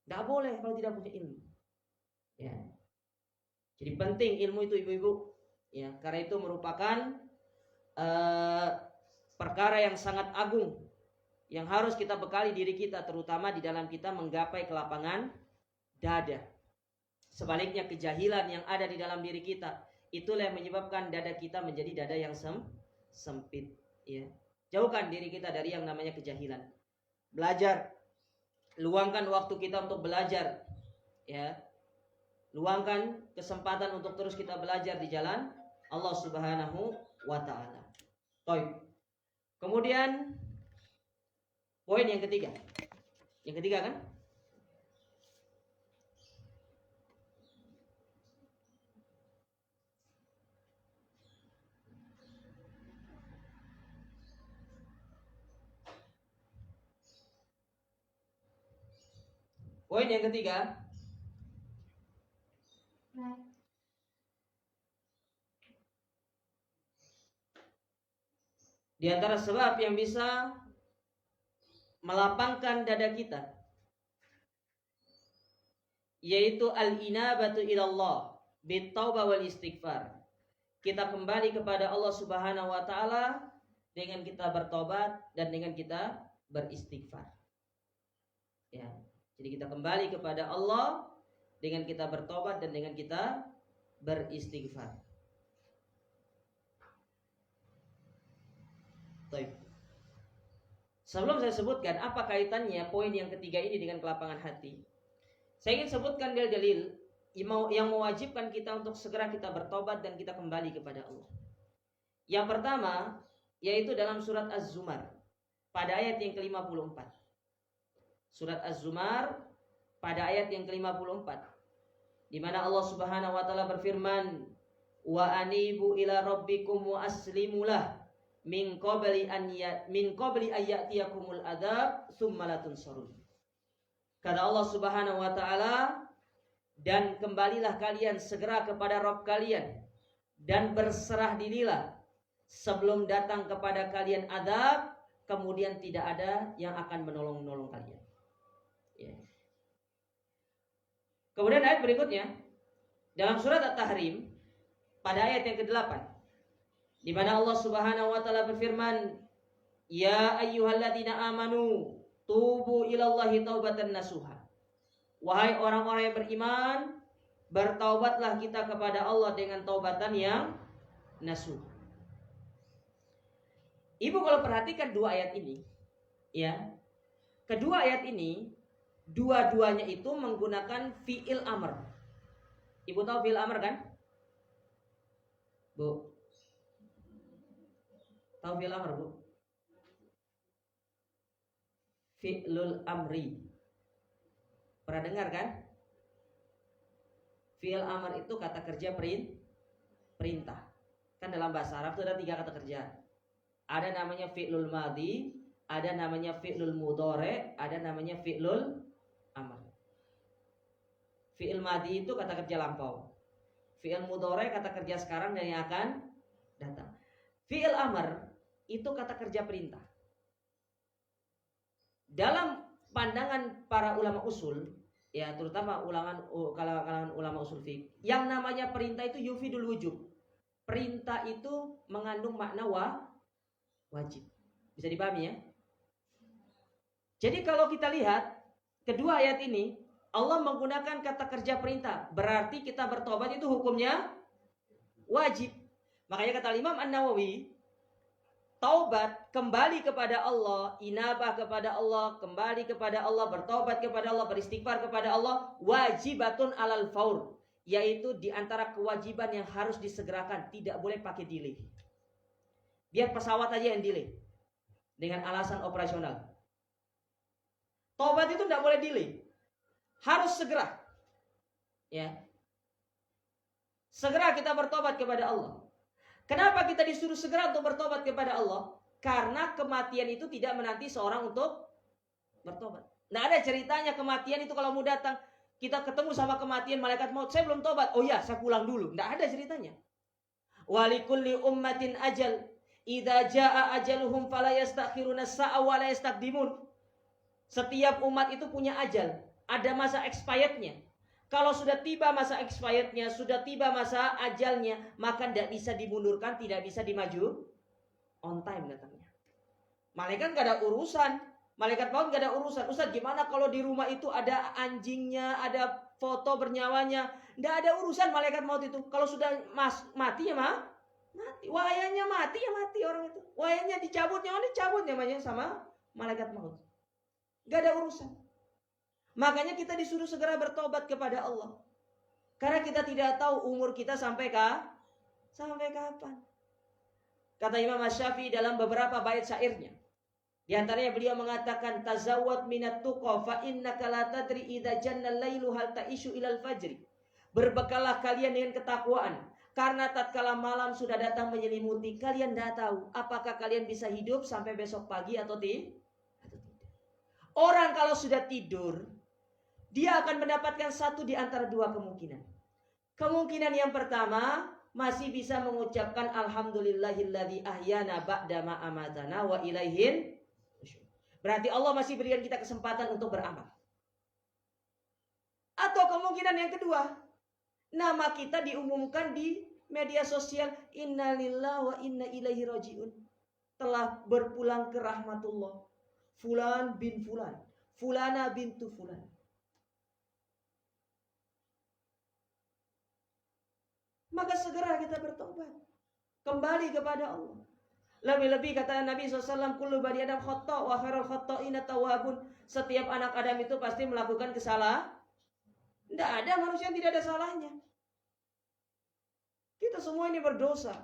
Tidak boleh kalau tidak punya ilmu. Ya. Jadi penting ilmu itu ibu-ibu. Ya, karena itu merupakan perkara yang sangat agung yang harus kita bekali diri kita, terutama di dalam kita menggapai kelapangan dada. Sebaliknya kejahilan yang ada di dalam diri kita, itulah yang menyebabkan dada kita menjadi dada yang sempit. Ya. Jauhkan diri kita dari yang namanya kejahilan. Belajar. Luangkan waktu kita untuk belajar, ya. Luangkan kesempatan untuk terus kita belajar di jalan Allah Subhanahu wa taala. Baik. Kemudian poin yang ketiga. Yang ketiga kan? Poin yang ketiga, di antara sebab yang bisa melapangkan dada kita, yaitu al-inabatu ilallah bitaubah wal istighfar. Kita kembali kepada Allah Subhanahu wa taala dengan kita bertobat dan dengan kita beristighfar. Ya. Jadi kita kembali kepada Allah dengan kita bertobat dan dengan kita beristighfar. Baik. Sebelum saya sebutkan apa kaitannya poin yang ketiga ini dengan kelapangan hati, saya ingin sebutkan dalil yang mewajibkan kita untuk segera kita bertobat dan kita kembali kepada Allah. Yang pertama yaitu dalam surat Az-Zumar pada ayat yang ke-54. Surat Az-Zumar pada ayat yang ke-54, di mana Allah Subhanahu wa taala berfirman, "Wa anibu ila rabbikum wa aslimulah min qabli ayyatiyakumul adzab tsumma la tunsarun." Kata Allah Subhanahu wa taala, dan kembalilah kalian segera kepada Rabb kalian dan berserah dirilah sebelum datang kepada kalian azab, kemudian tidak ada yang akan menolong kalian. Ya. Kemudian ayat berikutnya dalam surat At-Tahrim pada ayat yang ke-8, di mana Allah Subhanahu wa taala berfirman, "Ya ayyuhalladzina amanu tubu ilallahi taubatan nasuha." Wahai orang-orang yang beriman, bertaubatlah kita kepada Allah dengan taubatan yang nasuh. Ibu kalau perhatikan dua ayat ini, ya. Kedua ayat ini Dua-duanya itu menggunakan fi'il amr. Ibu tahu fi'il amr kan? Bu, tahu fi'il amr, Bu? Fi'lul amri. Pernah dengar kan? Fi'il amr itu kata kerja perintah. Kan dalam bahasa Arab itu ada 3 kata kerja. Ada namanya fi'lul madhi, ada namanya fi'lul mudhari, ada namanya fi'lul amr. Fi'il madhi itu kata kerja lampau. Fi'il mudhari kata kerja sekarang dan yang akan datang. Fi'il amr itu kata kerja perintah. Dalam pandangan para ulama usul, ya terutama kalangan ulama usul fiqh, yang namanya perintah itu yufidul wujub. Perintah itu mengandung makna wajib. Bisa dipahami ya? Jadi kalau kita lihat kedua ayat ini, Allah menggunakan kata kerja perintah, berarti kita bertobat itu hukumnya wajib. Makanya kata Imam An-Nawawi, taubat, kembali kepada Allah, inabah kepada Allah, kembali kepada Allah, bertobat kepada Allah, beristighfar kepada Allah, wajibatun alal faur, yaitu di antara kewajiban yang harus disegerakan, tidak boleh pakai delay. Biar pesawat aja yang delay dengan alasan operasional. Taubat itu tidak boleh delay, harus segera. Ya, segera kita bertobat kepada Allah. Kenapa kita disuruh segera untuk bertobat kepada Allah? Karena kematian itu tidak menanti seorang untuk bertobat. Nah, ada ceritanya kematian itu kalau mau datang, kita ketemu sama kematian, malaikat maut, saya belum tobat. Oh ya, saya pulang dulu. Tidak ada ceritanya. Walikulli ummatin ajal, idza jaa ajaluhum fala yastakhiruna sa'a wa la yastaqdimun. Setiap umat itu punya ajal, ada masa expirednya. Kalau sudah tiba masa expirednya, sudah tiba masa ajalnya, maka tidak bisa dimundurkan, tidak bisa dimaju. On time datangnya. Malaikat gak ada urusan. Malaikat maut gak ada urusan. Ustaz, gimana kalau di rumah itu ada anjingnya, ada foto bernyawanya? Tidak ada urusan malaikat maut itu. Kalau sudah mati ya mati. Wayanya mati ya mati orang itu. Wayanya dicabut, nyawa dicabut namanya sama malaikat maut. Gak ada urusan. Makanya kita disuruh segera bertobat kepada Allah. Karena kita tidak tahu umur kita sampai kapan. Kata Imam Asy-Syafi'i dalam beberapa bait syairnya. Di antaranya beliau mengatakan, tazawwad minat tuqa fa innaka la tadri idza janna al-lailu hal ta'ishu ilal fajri. Berbekallah kalian dengan ketakwaan, karena tatkala malam sudah datang menyelimuti, kalian tidak tahu apakah kalian bisa hidup sampai besok pagi atau tidak. Orang kalau sudah tidur, dia akan mendapatkan satu di antara dua kemungkinan. Kemungkinan yang pertama, masih bisa mengucapkan alhamdulillahilladzi ahyana ba'dama amatana wa ilaihin. Berarti Allah masih berikan kita kesempatan untuk beramal. Atau kemungkinan yang kedua, nama kita diumumkan di media sosial, innalillahi wa inna ilaihi rajiun, telah berpulang ke rahmatullah, fulan bin fulan, fulana bintu fulan. Maka segera kita bertobat, kembali kepada Allah. Lebih-lebih kata Nabi SAW, kullu bani adam khata' wa khairul khata'ina tawwabun. Setiap anak Adam itu pasti melakukan kesalahan. Tidak ada manusia yang tidak ada salahnya. Kita semua ini berdosa.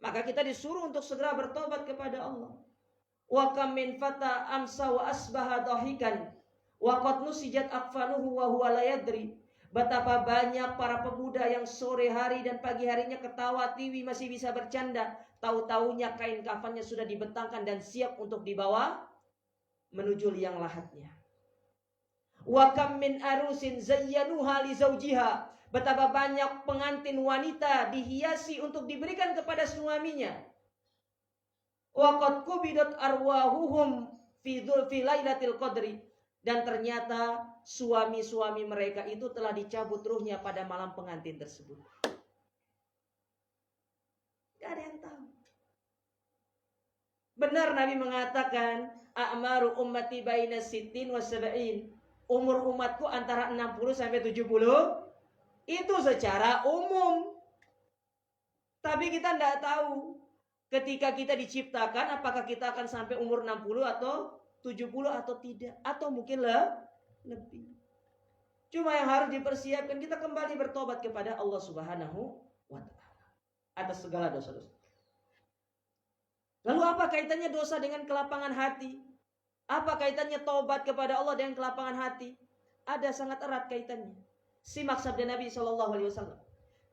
Maka kita disuruh untuk segera bertobat kepada Allah. Wa kam min fata amsa wa asbaha dhahikan wa qad nusijat akfanuhu wa huwa la yadri. Betapa banyak para pemuda yang sore hari dan pagi harinya ketawa tiwi, masih bisa bercanda, tahu-taunya kain kafannya sudah dibentangkan dan siap untuk dibawa menuju liang lahatnya. Wa kam min arusin zayyanuha li zawjiha. Betapa banyak pengantin wanita dihiasi untuk diberikan kepada suaminya. Wa qad qubidat arwahuhum fi lailatul qadri. Dan ternyata suami-suami mereka itu telah dicabut ruhnya pada malam pengantin tersebut. Gak ada yang tahu. Benar Nabi mengatakan, a'maru ummati baina sittin wa sab'in. Umur umatku antara 60 sampai 70. Itu secara umum. Tapi kita tidak tahu ketika kita diciptakan apakah kita akan sampai umur 60 atau 70 atau tidak, atau mungkin lebih. Cuma yang harus dipersiapkan, kita kembali bertobat kepada Allah Subhanahu wa ta'ala atas segala dosa-dosa. Lalu apa kaitannya dosa dengan kelapangan hati? Apa kaitannya tobat kepada Allah dengan kelapangan hati? Ada sangat erat kaitannya. Simak sabda Nabi SAW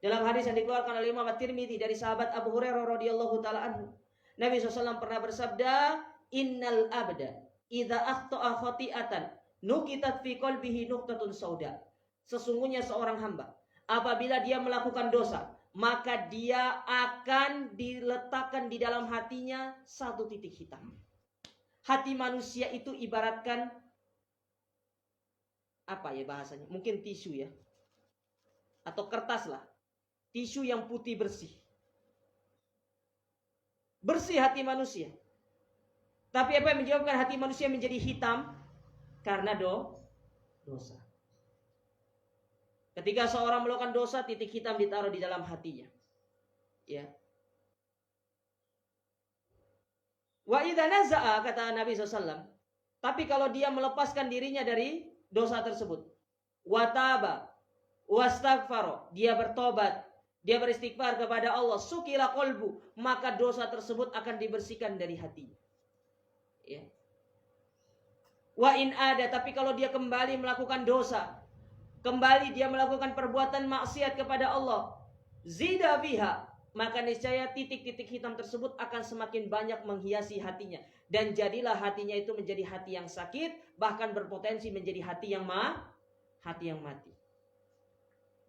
dalam hadis yang dikeluarkan oleh Imam At-Tirmidzi dari sahabat Abu Hurairah radhiyallahu taala anhu. Nabi SAW pernah bersabda, "Innal abda idza akhta'a khati'atan nukitat fi qalbihi nuqtatun sauda." Sesungguhnya seorang hamba apabila dia melakukan dosa, maka dia akan diletakkan di dalam hatinya satu titik hitam. Hati manusia itu ibaratkan apa ya bahasanya? Mungkin tisu ya. Atau kertas lah. Tisu yang putih bersih. Bersih hati manusia. Tapi apa yang menyebabkan hati manusia menjadi hitam? Karena dosa. Ketika seorang melakukan dosa, titik hitam ditaruh di dalam hatinya. Ya. Wa idza naza'a, kata Nabi SAW. Tapi kalau dia melepaskan dirinya dari dosa tersebut, wataba, wastaghfaro, dia bertobat, dia beristighfar kepada Allah, sukila qalbu, maka dosa tersebut akan dibersihkan dari hatinya. Ya. Wa in ada, tapi kalau dia kembali melakukan dosa, kembali dia melakukan perbuatan maksiat kepada Allah, zida biha, maka niscaya titik-titik hitam tersebut akan semakin banyak menghiasi hatinya. Dan jadilah hatinya itu menjadi hati yang sakit, bahkan berpotensi menjadi hati yang mati.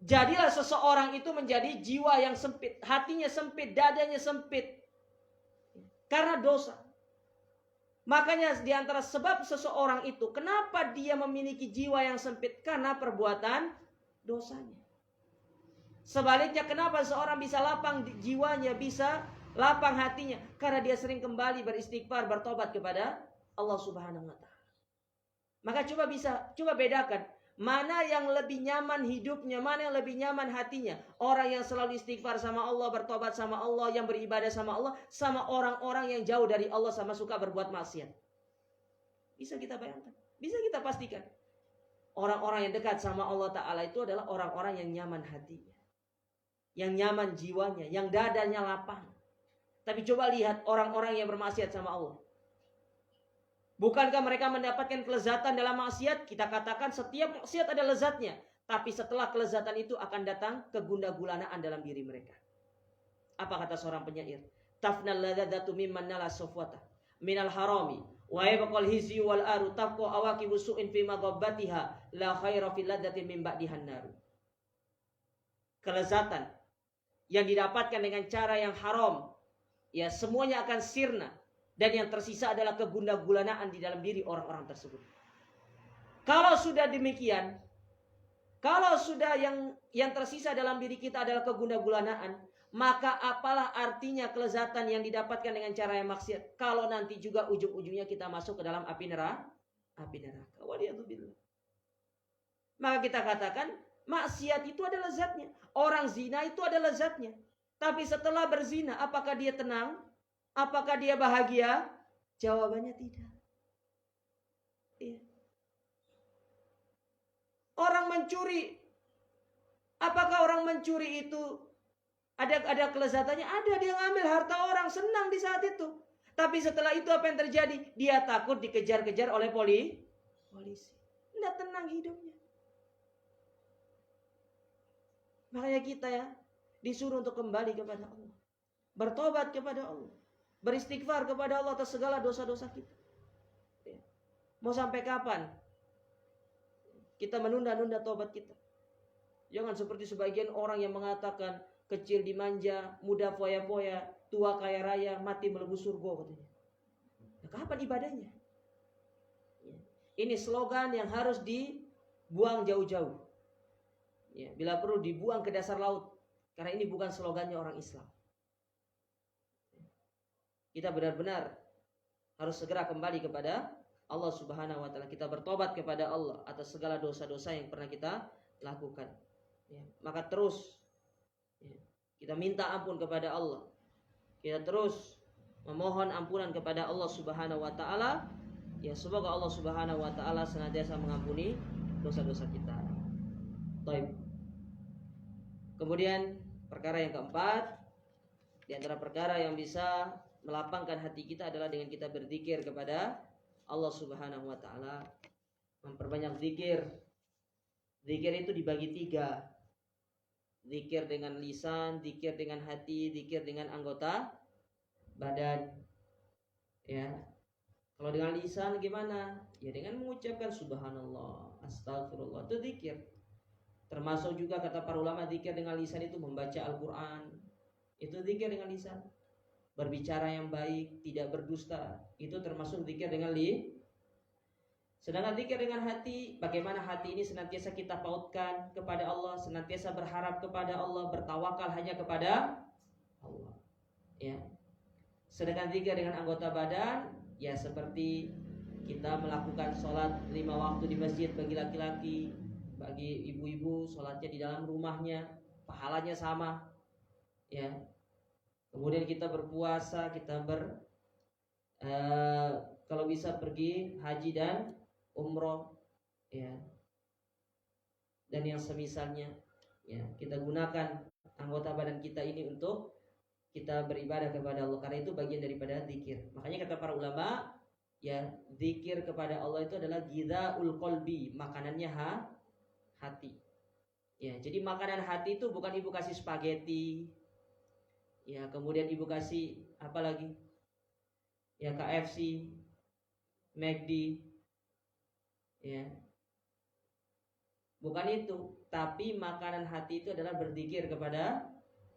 Jadilah seseorang itu menjadi jiwa yang sempit, hatinya sempit, dadanya sempit, karena dosa. Makanya di antara sebab seseorang itu, kenapa dia memiliki jiwa yang sempit? Karena perbuatan dosanya. Sebaliknya, kenapa seorang bisa lapang jiwanya, bisa lapang hatinya? Karena dia sering kembali beristighfar, bertobat kepada Allah Subhanahu wa ta'ala. Maka coba bedakan mana yang lebih nyaman hidupnya, mana yang lebih nyaman hatinya. Orang yang selalu istighfar sama Allah, bertobat sama Allah, yang beribadah sama Allah, sama orang-orang yang jauh dari Allah, sama suka berbuat maksiat. Bisa kita bayangkan, bisa kita pastikan. Orang-orang yang dekat sama Allah Ta'ala itu adalah orang-orang yang nyaman hatinya, yang nyaman jiwanya, yang dadanya lapang. Tapi coba lihat orang-orang yang bermaksiat sama Allah. Bukankah mereka mendapatkan kelezatan dalam maksiat? Kita katakan setiap maksiat ada lezatnya. Tapi setelah kelezatan itu akan datang kegundah-gulanaan dalam diri mereka. Apa kata seorang penyair? Tafnal ladzatu mimman nala safwata minal harami wa yabqal hizi wal aru tabqa awaqibu su'in fi maghabbatiha la khaira fil ladzati min ba'dihan naru. Kelezatan yang didapatkan dengan cara yang haram, ya semuanya akan sirna. Dan yang tersisa adalah kegundah-gulanaan di dalam diri orang-orang tersebut. Kalau sudah demikian, kalau sudah yang tersisa dalam diri kita adalah kegundah-gulanaan, maka apalah artinya kelezatan yang didapatkan dengan cara yang maksiat? Kalau nanti juga ujung-ujungnya kita masuk ke dalam api neraka. Waliyadzubillah. Maka kita katakan maksiat itu ada lezatnya. Orang zina itu ada lezatnya. Tapi setelah berzina, apakah dia tenang? Apakah dia bahagia? Jawabannya tidak. Iya. Orang mencuri, apakah orang mencuri itu ada kelezatannya? Ada, dia ngambil harta orang, senang di saat itu. Tapi setelah itu apa yang terjadi? Dia takut dikejar-kejar oleh polisi. Tidak tenang hidupnya. Makanya kita ya disuruh untuk kembali kepada Allah, bertobat kepada Allah, beristighfar kepada Allah atas segala dosa-dosa kita. Mau sampai kapan kita menunda-nunda tobat kita? Jangan seperti sebagian orang yang mengatakan kecil dimanja, muda foya-foya, tua kaya raya, mati melebu surga katanya. Nah, kapan ibadahnya? Ini slogan yang harus dibuang jauh-jauh. Ya, bila perlu dibuang ke dasar laut, karena ini bukan slogannya orang Islam. Kita benar-benar harus segera kembali kepada Allah Subhanahu wa ta'ala. Kita bertobat kepada Allah atas segala dosa-dosa yang pernah kita lakukan. Ya, maka terus kita minta ampun kepada Allah. Kita terus memohon ampunan kepada Allah Subhanahu wa ta'ala. Ya, semoga Allah Subhanahu wa taala senantiasa mengampuni dosa-dosa kita. Baik. Kemudian perkara yang keempat, di antara perkara yang bisa melapangkan hati kita adalah dengan kita berzikir kepada Allah Subhanahu wa taala. Memperbanyak zikir. Zikir itu dibagi 3. Zikir dengan lisan, zikir dengan hati, zikir dengan anggota badan. Ya. Kalau dengan lisan gimana? Ya dengan mengucapkan subhanallah, astagfirullah, itu zikir. Termasuk juga kata para ulama, zikir dengan lisan itu membaca Al-Quran. Itu zikir dengan lisan. Berbicara yang baik, tidak berdusta, itu termasuk zikir dengan lisan. Sedangkan zikir dengan hati, bagaimana hati ini senantiasa kita pautkan kepada Allah, senantiasa berharap kepada Allah, bertawakal hanya kepada Allah. Ya. Sedangkan zikir dengan anggota badan, ya seperti kita melakukan sholat 5 waktu di masjid bagi laki-laki, bagi ibu-ibu sholatnya di dalam rumahnya, pahalanya sama. Ya. Kemudian kita berpuasa, kita kalau bisa pergi haji dan umroh, ya, dan yang semisalnya. Ya, kita gunakan anggota badan kita ini untuk kita beribadah kepada Allah, karena itu bagian daripada zikir. Makanya kata para ulama, ya, zikir kepada Allah itu adalah ghidaul qalbi, makanannya hati. Ya, jadi makanan hati itu bukan ibu kasih spaghetti, ya, kemudian ibu kasih apa lagi? Ya, KFC, McD, ya. Bukan itu, tapi makanan hati itu adalah berzikir kepada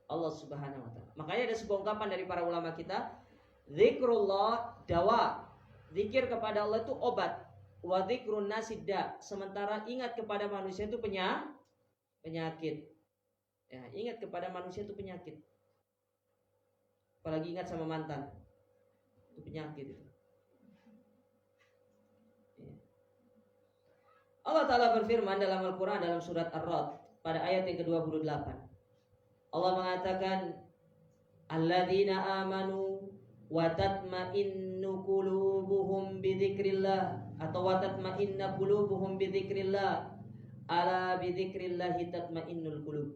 Allah Subhanahu wa taala. Makanya ada sebuah ungkapan dari para ulama kita, zikrullah dawa. Zikir kepada Allah itu obat. Wa zikrun nasidda. Sementara ingat kepada manusia itu penyakit. Ya, ingat kepada manusia itu penyakit. Apalagi ingat sama mantan. Itu penyakit itu. Ya. Allah Ta'ala berfirman dalam Al-Quran dalam surat Ar-Ra'd pada ayat yang ke-28. Allah mengatakan, alladzina amanu wa tatma'innu qulubuhum bidzikrillah, atau wa tatma'inna qulubuhum bidzikrillah, ala bidzikrillahi tatma'innul qulub.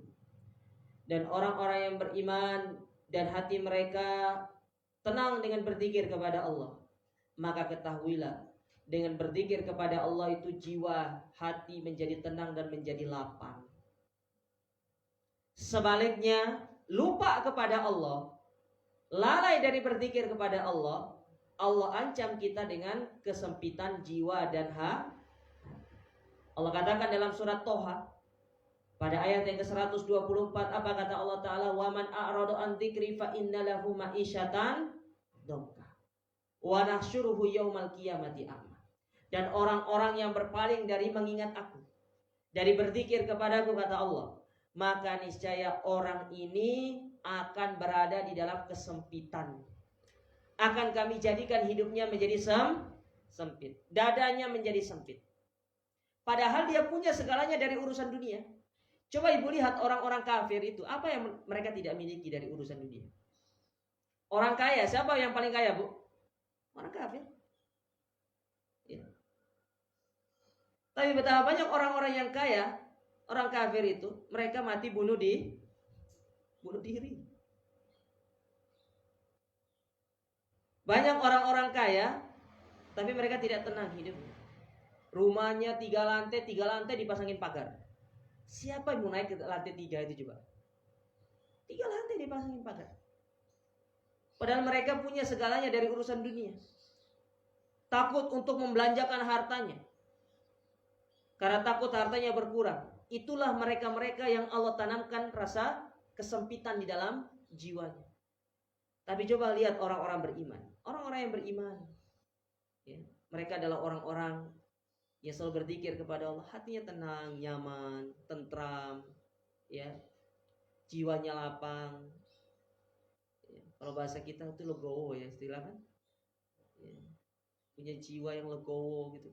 Dan orang-orang yang beriman dan hati mereka tenang dengan berzikir kepada Allah, maka ketahuilah, dengan berzikir kepada Allah itu jiwa, hati menjadi tenang dan menjadi lapang. Sebaliknya, lupa kepada Allah, lalai dari berzikir kepada Allah, Allah ancam kita dengan kesempitan jiwa dan hati. Allah katakan dalam surat Toha pada ayat yang ke-124, apa kata Allah Ta'ala? Wa man a'rada an dzikri fa inna lahu ma'isyatan dhanka wa nahsyuruhu yaumal qiyamati a'ma. Dan orang-orang yang berpaling dari mengingat aku, dari berzikir kepadaku, kata Allah, maka niscaya orang ini akan berada di dalam kesempitan. Akan kami jadikan hidupnya menjadi sempit, dadanya menjadi sempit. Padahal dia punya segalanya dari urusan dunia. Coba ibu lihat orang-orang kafir itu, apa yang mereka tidak miliki dari urusan dunia? Orang kaya, siapa yang paling kaya, Bu? Orang kafir. Ya. Tapi betapa banyak orang-orang yang kaya, orang kafir itu, mereka mati bunuh diri. Banyak orang-orang kaya, tapi mereka tidak tenang hidupnya. Rumahnya 3 lantai dipasangin pagar. Siapa yang mau naik ke lantai 3 itu coba? 3 lantai dipasangin pagar. Padahal mereka punya segalanya dari urusan dunia. Takut untuk membelanjakan hartanya, karena takut hartanya berkurang. Itulah mereka-mereka yang Allah tanamkan rasa kesempitan di dalam jiwanya. Tapi coba lihat orang-orang beriman. Orang-orang yang beriman, ya, mereka adalah orang-orang yang selalu berzikir kepada Allah. Hatinya tenang, nyaman, tentram, ya, jiwanya lapang. Ya, kalau bahasa kita itu legowo, ya istilah kan. Ya, punya jiwa yang legowo gitu.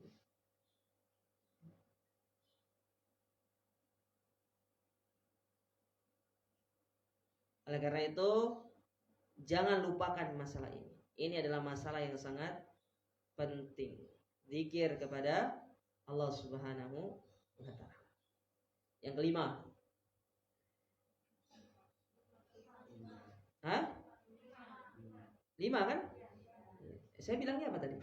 Oleh karena itu, jangan lupakan masalah ini. Ini adalah masalah yang sangat penting. Zikir kepada Allah Subhanahu wa taala. Yang kelima. Hah? 5 kan? Saya bilangnya apa tadi?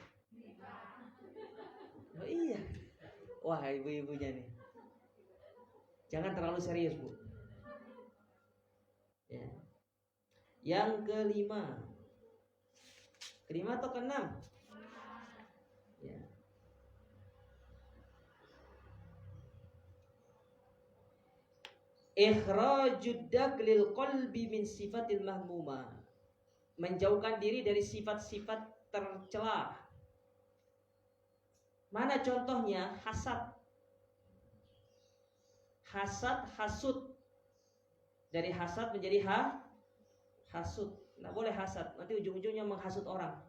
Oh iya. Wah, ibu-ibunya nih. Jangan terlalu serius, Bu. Ya. Yang kelima. Kelima atau keenam? Ya. Ikhrajud daglil qalbi min sifatil mahmumah. Menjauhkan diri dari sifat-sifat tercela. Mana contohnya? Hasad. Hasad, hasud. Dari hasad menjadi hasud. Nggak boleh hasad, nanti ujung-ujungnya menghasut orang.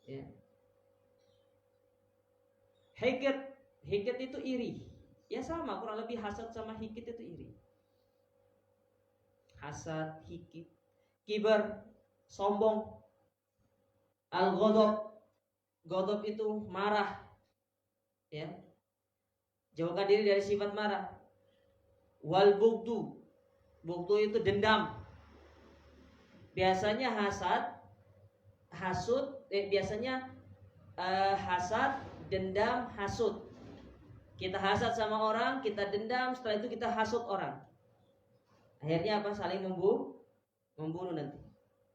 Ya. Hikit itu iri. Ya sama, kurang lebih hasad sama hikit itu iri. Hasad, hikit. Kibar, sombong. Al-ghadab. Ghadab itu marah. Ya. Jauhkan diri dari sifat marah. Wal bughdu. Bughdu itu dendam. Biasanya hasad, hasud, biasanya hasad, dendam, hasud. Kita hasad sama orang, kita dendam, setelah itu kita hasud orang. Akhirnya apa? Saling membunuh nanti.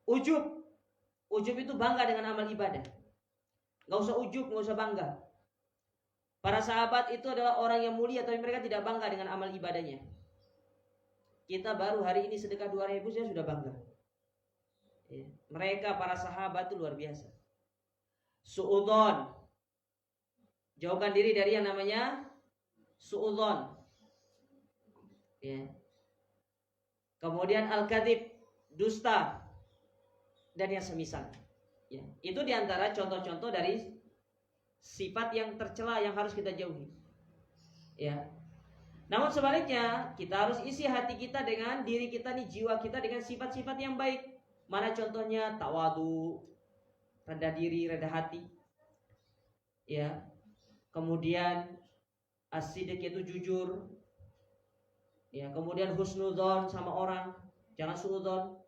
Ujub. Ujub itu bangga dengan amal ibadah. Gak usah ujub, gak usah bangga. Para sahabat itu adalah orang yang mulia, tapi mereka tidak bangga dengan amal ibadahnya. Kita baru hari ini sedekah 2.000 saya sudah bangga. Ya. Mereka para sahabat itu luar biasa. Su'udon. Jauhkan diri dari yang namanya su'udon. Ya. Kemudian al-kadhib, dusta, dan yang semisal. Ya. Itu diantara contoh-contoh dari sifat yang tercela yang harus kita jauhi. Ya. Namun sebaliknya, kita harus isi hati kita dengan diri kita nih, jiwa kita dengan sifat-sifat yang baik. Mana contohnya? Tawadu, rendah diri, rendah hati. Ya. Kemudian as-sidq itu jujur. Ya, kemudian husnudzon sama orang, jangan suudzon.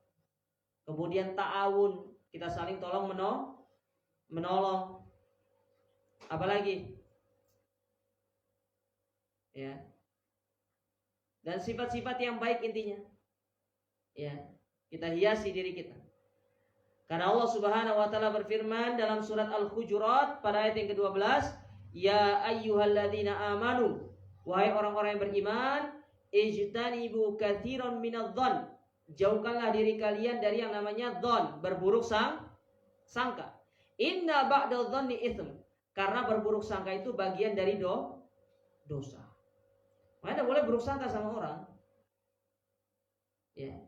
Kemudian ta'awun, kita saling tolong menolong. Apalagi? Ya. Dan sifat-sifat yang baik intinya. Ya, kita hiasi diri kita. Karena Allah Subhanahu wa taala berfirman dalam surat Al-Hujurat pada ayat yang ke-12, "Ya ayyuhalladzina amanu," wahai orang-orang yang beriman, "ijtanibu katsiran minadh-dhon." Jauhkanlah diri kalian dari yang namanya dhon, berburuk sangka. Inna ba'dadh-dhonni itsm. Karena berburuk sangka itu bagian dari dosa. Makanya tidak boleh buruk sangka sama orang. Ya.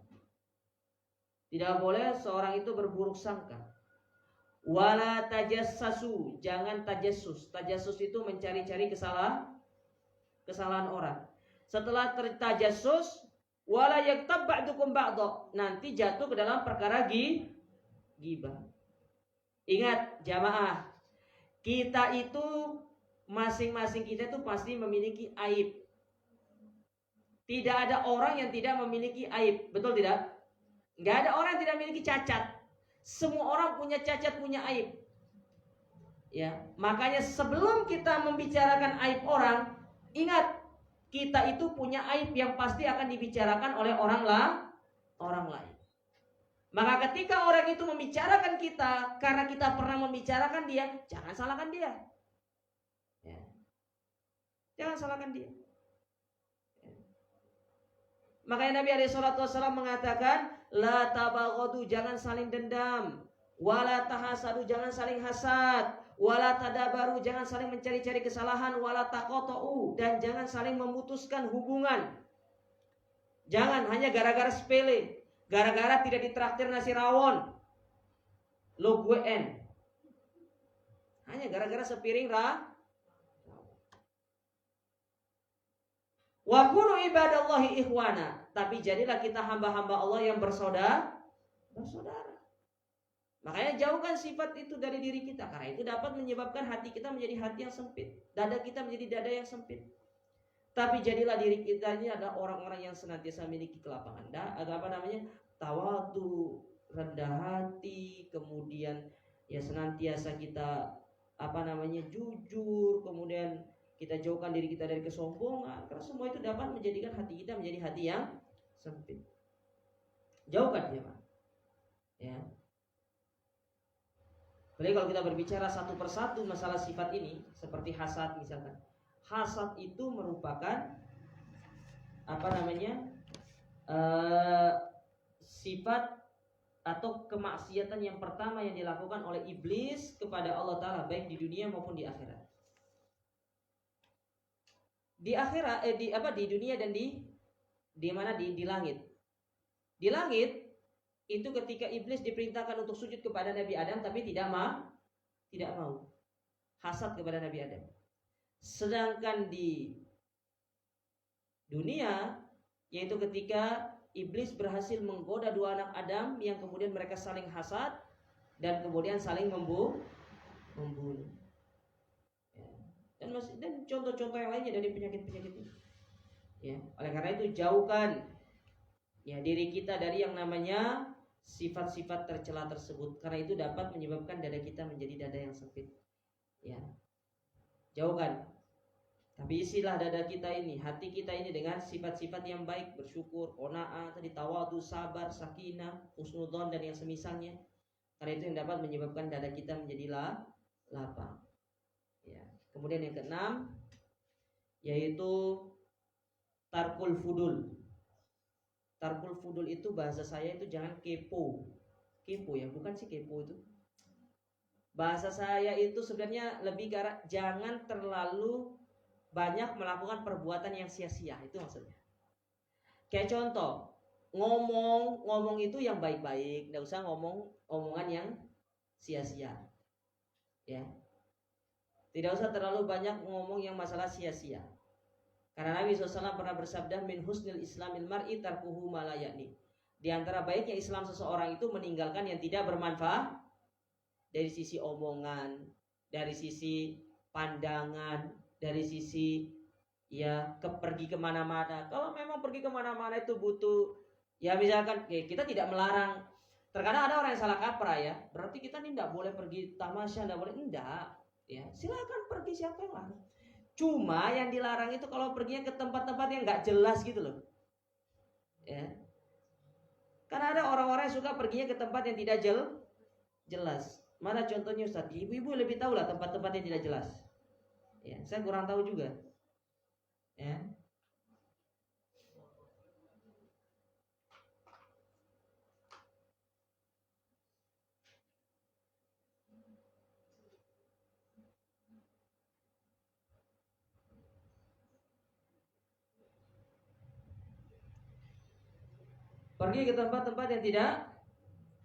Tidak boleh seorang itu berburuk sangka. Wala tajassasu, jangan tajassus. Tajassus itu mencari-cari kesalahan orang. Setelah tertajassus, wala yaktab ba'dukum ba'dha, nanti jatuh ke dalam perkara ghibah. Ingat jamaah, kita itu masing-masing kita itu pasti memiliki aib. Tidak ada orang yang tidak memiliki aib, betul tidak? Nggak ada orang yang tidak memiliki cacat. Semua orang punya cacat, punya aib. Ya, makanya sebelum kita membicarakan aib orang, ingat kita itu punya aib yang pasti akan dibicarakan oleh orang lain. Maka ketika orang itu membicarakan kita karena kita pernah membicarakan dia, jangan salahkan dia. Ya. Jangan salahkan dia. Makanya Nabi SAW mengatakan, la tabaghadu, jangan saling dendam, wala tahasadu, jangan saling hasad, wala tadabaru, jangan saling mencari-cari kesalahan, wala taqata'u, dan jangan saling memutuskan hubungan. Jangan hanya gara-gara sepele, gara-gara tidak ditraktir nasi rawon, lo gue en. Hanya gara-gara sepiring wa kunu ibadallahi ikhwana, tapi jadilah kita hamba-hamba Allah yang bersaudara. Makanya jauhkan sifat itu dari diri kita, karena itu dapat menyebabkan hati kita menjadi hati yang sempit, dada kita menjadi dada yang sempit. Tapi jadilah diri kita ini adalah orang-orang yang senantiasa memiliki kelapangan, atau apa namanya, tawadu, rendah hati, kemudian ya senantiasa kita apa namanya jujur, kemudian kita jauhkan diri kita dari kesombongan, karena semua itu dapat menjadikan hati kita menjadi hati yang sempit. Jauhkan dia, Pak. Ya. Jadi kalau kita berbicara satu persatu masalah sifat ini, seperti hasad misalkan, hasad itu merupakan apa namanya sifat atau kemaksiatan yang pertama yang dilakukan oleh iblis kepada Allah Ta'ala, baik di dunia maupun di akhirat. Di akhirat di dunia dan di mana, di langit. Di langit itu ketika iblis diperintahkan untuk sujud kepada Nabi Adam, tapi tidak mau hasad kepada Nabi Adam. Sedangkan di dunia, yaitu ketika iblis berhasil menggoda dua anak Adam yang kemudian mereka saling hasad dan kemudian saling membunuh. Ya. Dan contoh-contoh yang lainnya dari penyakit-penyakit itu. Ya, oleh karena itu jauhkan ya diri kita dari yang namanya sifat-sifat tercela tersebut, karena itu dapat menyebabkan dada kita menjadi dada yang sempit. Ya, jauhkan. Tapi isilah dada kita ini, hati kita ini dengan sifat-sifat yang baik, bersyukur, qanaah, tadi tawadu, sabar, sakinah, husnudzon dan yang semisalnya. Karena itu yang dapat menyebabkan dada kita menjadi lapang. Ya. Kemudian yang keenam yaitu tarkul fudul. Tarkul fudul itu bahasa saya itu jangan kepo. Kepo ya, bukan sih kepo itu. Bahasa saya itu sebenarnya lebih ke arah jangan terlalu banyak melakukan perbuatan yang sia-sia, itu maksudnya. Kayak contoh, ngomong itu yang baik-baik, nggak usah ngomong omongan yang sia-sia. Ya. Tidak usah terlalu banyak ngomong yang masalah sia-sia. Karena Nabi SAW pernah bersabda, min husnil islamil mar'i tarkuhu ma la ya'ni. Di antara baiknya Islam seseorang itu meninggalkan yang tidak bermanfaat, dari sisi omongan, dari sisi pandangan, dari sisi ya pergi kemana-mana. Kalau memang pergi kemana-mana itu butuh, ya misalkan kita tidak melarang. Terkadang ada orang yang salah kaprah ya, berarti kita ini tidak boleh pergi tamasya, tidak boleh. Enggak, ya silakan pergi, siapa yang larang. Cuma yang dilarang itu kalau perginya ke tempat-tempat yang nggak jelas gitu loh. Ya. Karena ada orang-orang yang suka perginya ke tempat yang tidak jelas. Mana contohnya Ustaz? Ibu-ibu lebih tahu lah tempat-tempat yang tidak jelas. Ya, saya kurang tahu juga. Ya. Pergi ke tempat-tempat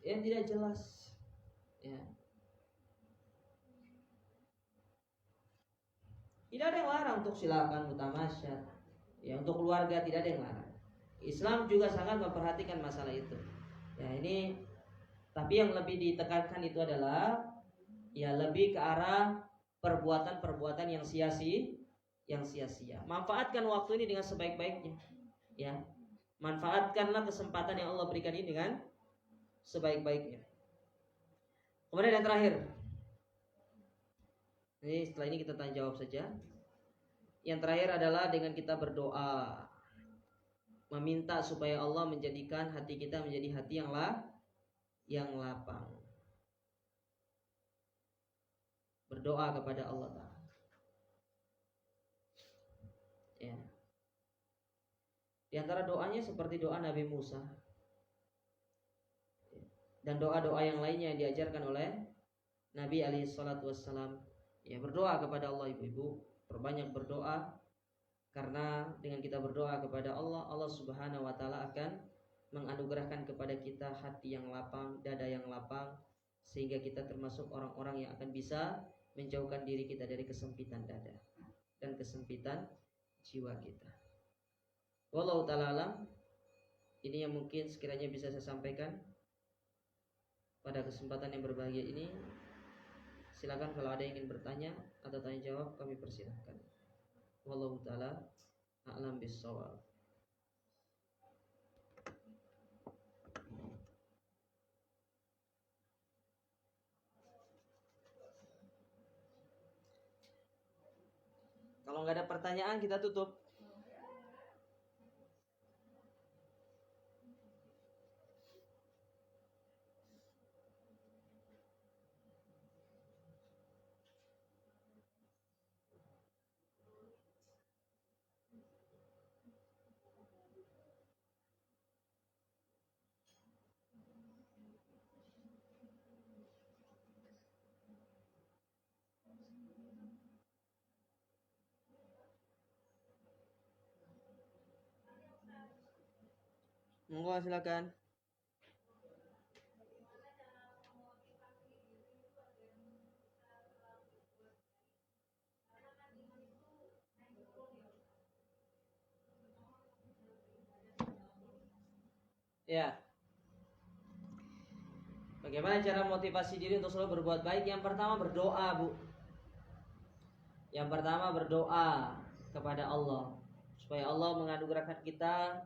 yang tidak jelas. Ya. Tidak ada yang larang untuk silakan mutamasya. Ya, untuk keluarga tidak ada yang larang. Islam juga sangat memperhatikan masalah itu. Ya, ini tapi yang lebih ditekankan itu adalah ya lebih ke arah perbuatan-perbuatan yang sia-sia. Manfaatkan waktu ini dengan sebaik-baiknya. Ya. Manfaatkanlah kesempatan yang Allah berikan ini dengan sebaik-baiknya. Kemudian yang terakhir. Ini setelah ini kita tanya jawab saja. Yang terakhir adalah dengan kita berdoa, meminta supaya Allah menjadikan hati kita menjadi hati yang lapang. Berdoa kepada Allah Ta'ala. Ya. Di antara doanya seperti doa Nabi Musa dan doa-doa yang lainnya yang diajarkan oleh Nabi SAW. Ya, berdoa kepada Allah ibu-ibu, perbanyak berdoa, karena dengan kita berdoa kepada Allah, Allah Subhanahu wa taala akan menganugerahkan kepada kita hati yang lapang, dada yang lapang, sehingga kita termasuk orang-orang yang akan bisa menjauhkan diri kita dari kesempitan dada dan kesempitan jiwa kita. Wallahu ta'ala alam. Ini yang mungkin sekiranya bisa saya sampaikan. pada kesempatan yang berbahagia ini. Silakan kalau ada yang ingin bertanya atau tanya jawab, kami persilahkan. Wallahu taala a'lam bissawab. Kalau nggak ada pertanyaan kita tutup. Monggo silakan. Ya. Bagaimana cara motivasi diri untuk selalu berbuat baik? Yang pertama berdoa, Bu. Yang pertama berdoa kepada Allah supaya Allah menganugerahkan kita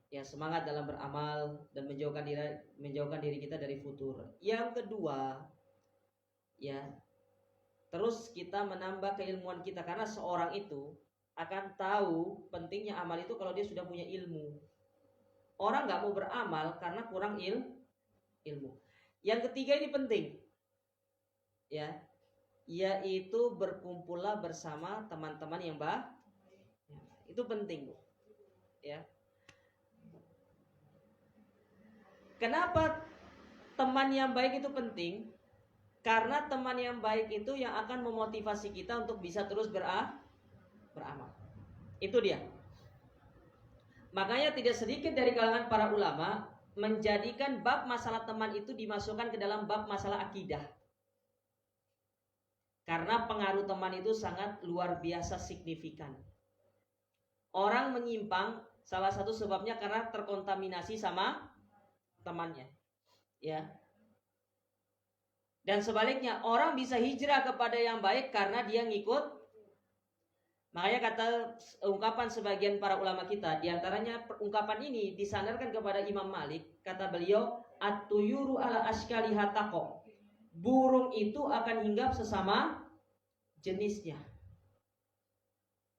ya semangat dalam beramal dan menjauhkan diri kita dari futur. Yang kedua, ya terus kita menambah keilmuan kita karena seorang itu akan tahu pentingnya amal itu kalau dia sudah punya ilmu. Orang nggak mau beramal karena kurang ilmu. Yang ketiga ini penting, ya, yaitu berkumpullah bersama teman-teman yang baik. Ya, itu penting, Bu. Ya. Kenapa teman yang baik itu penting? Karena teman yang baik itu yang akan memotivasi kita untuk bisa terus beramal. Itu dia. Makanya tidak sedikit dari kalangan para ulama menjadikan bab masalah teman itu dimasukkan ke dalam bab masalah akidah. Karena pengaruh teman itu sangat luar biasa signifikan. Orang menyimpang salah satu sebabnya karena terkontaminasi sama temannya. Ya. Dan sebaliknya orang bisa hijrah kepada yang baik karena dia ngikut. Makanya kata ungkapan sebagian para ulama kita, diantaranya ungkapan ini disandarkan kepada Imam Malik. Kata beliau, at-tuyuru ala ashkaliha taqo. Burung itu akan hinggap sesama jenisnya.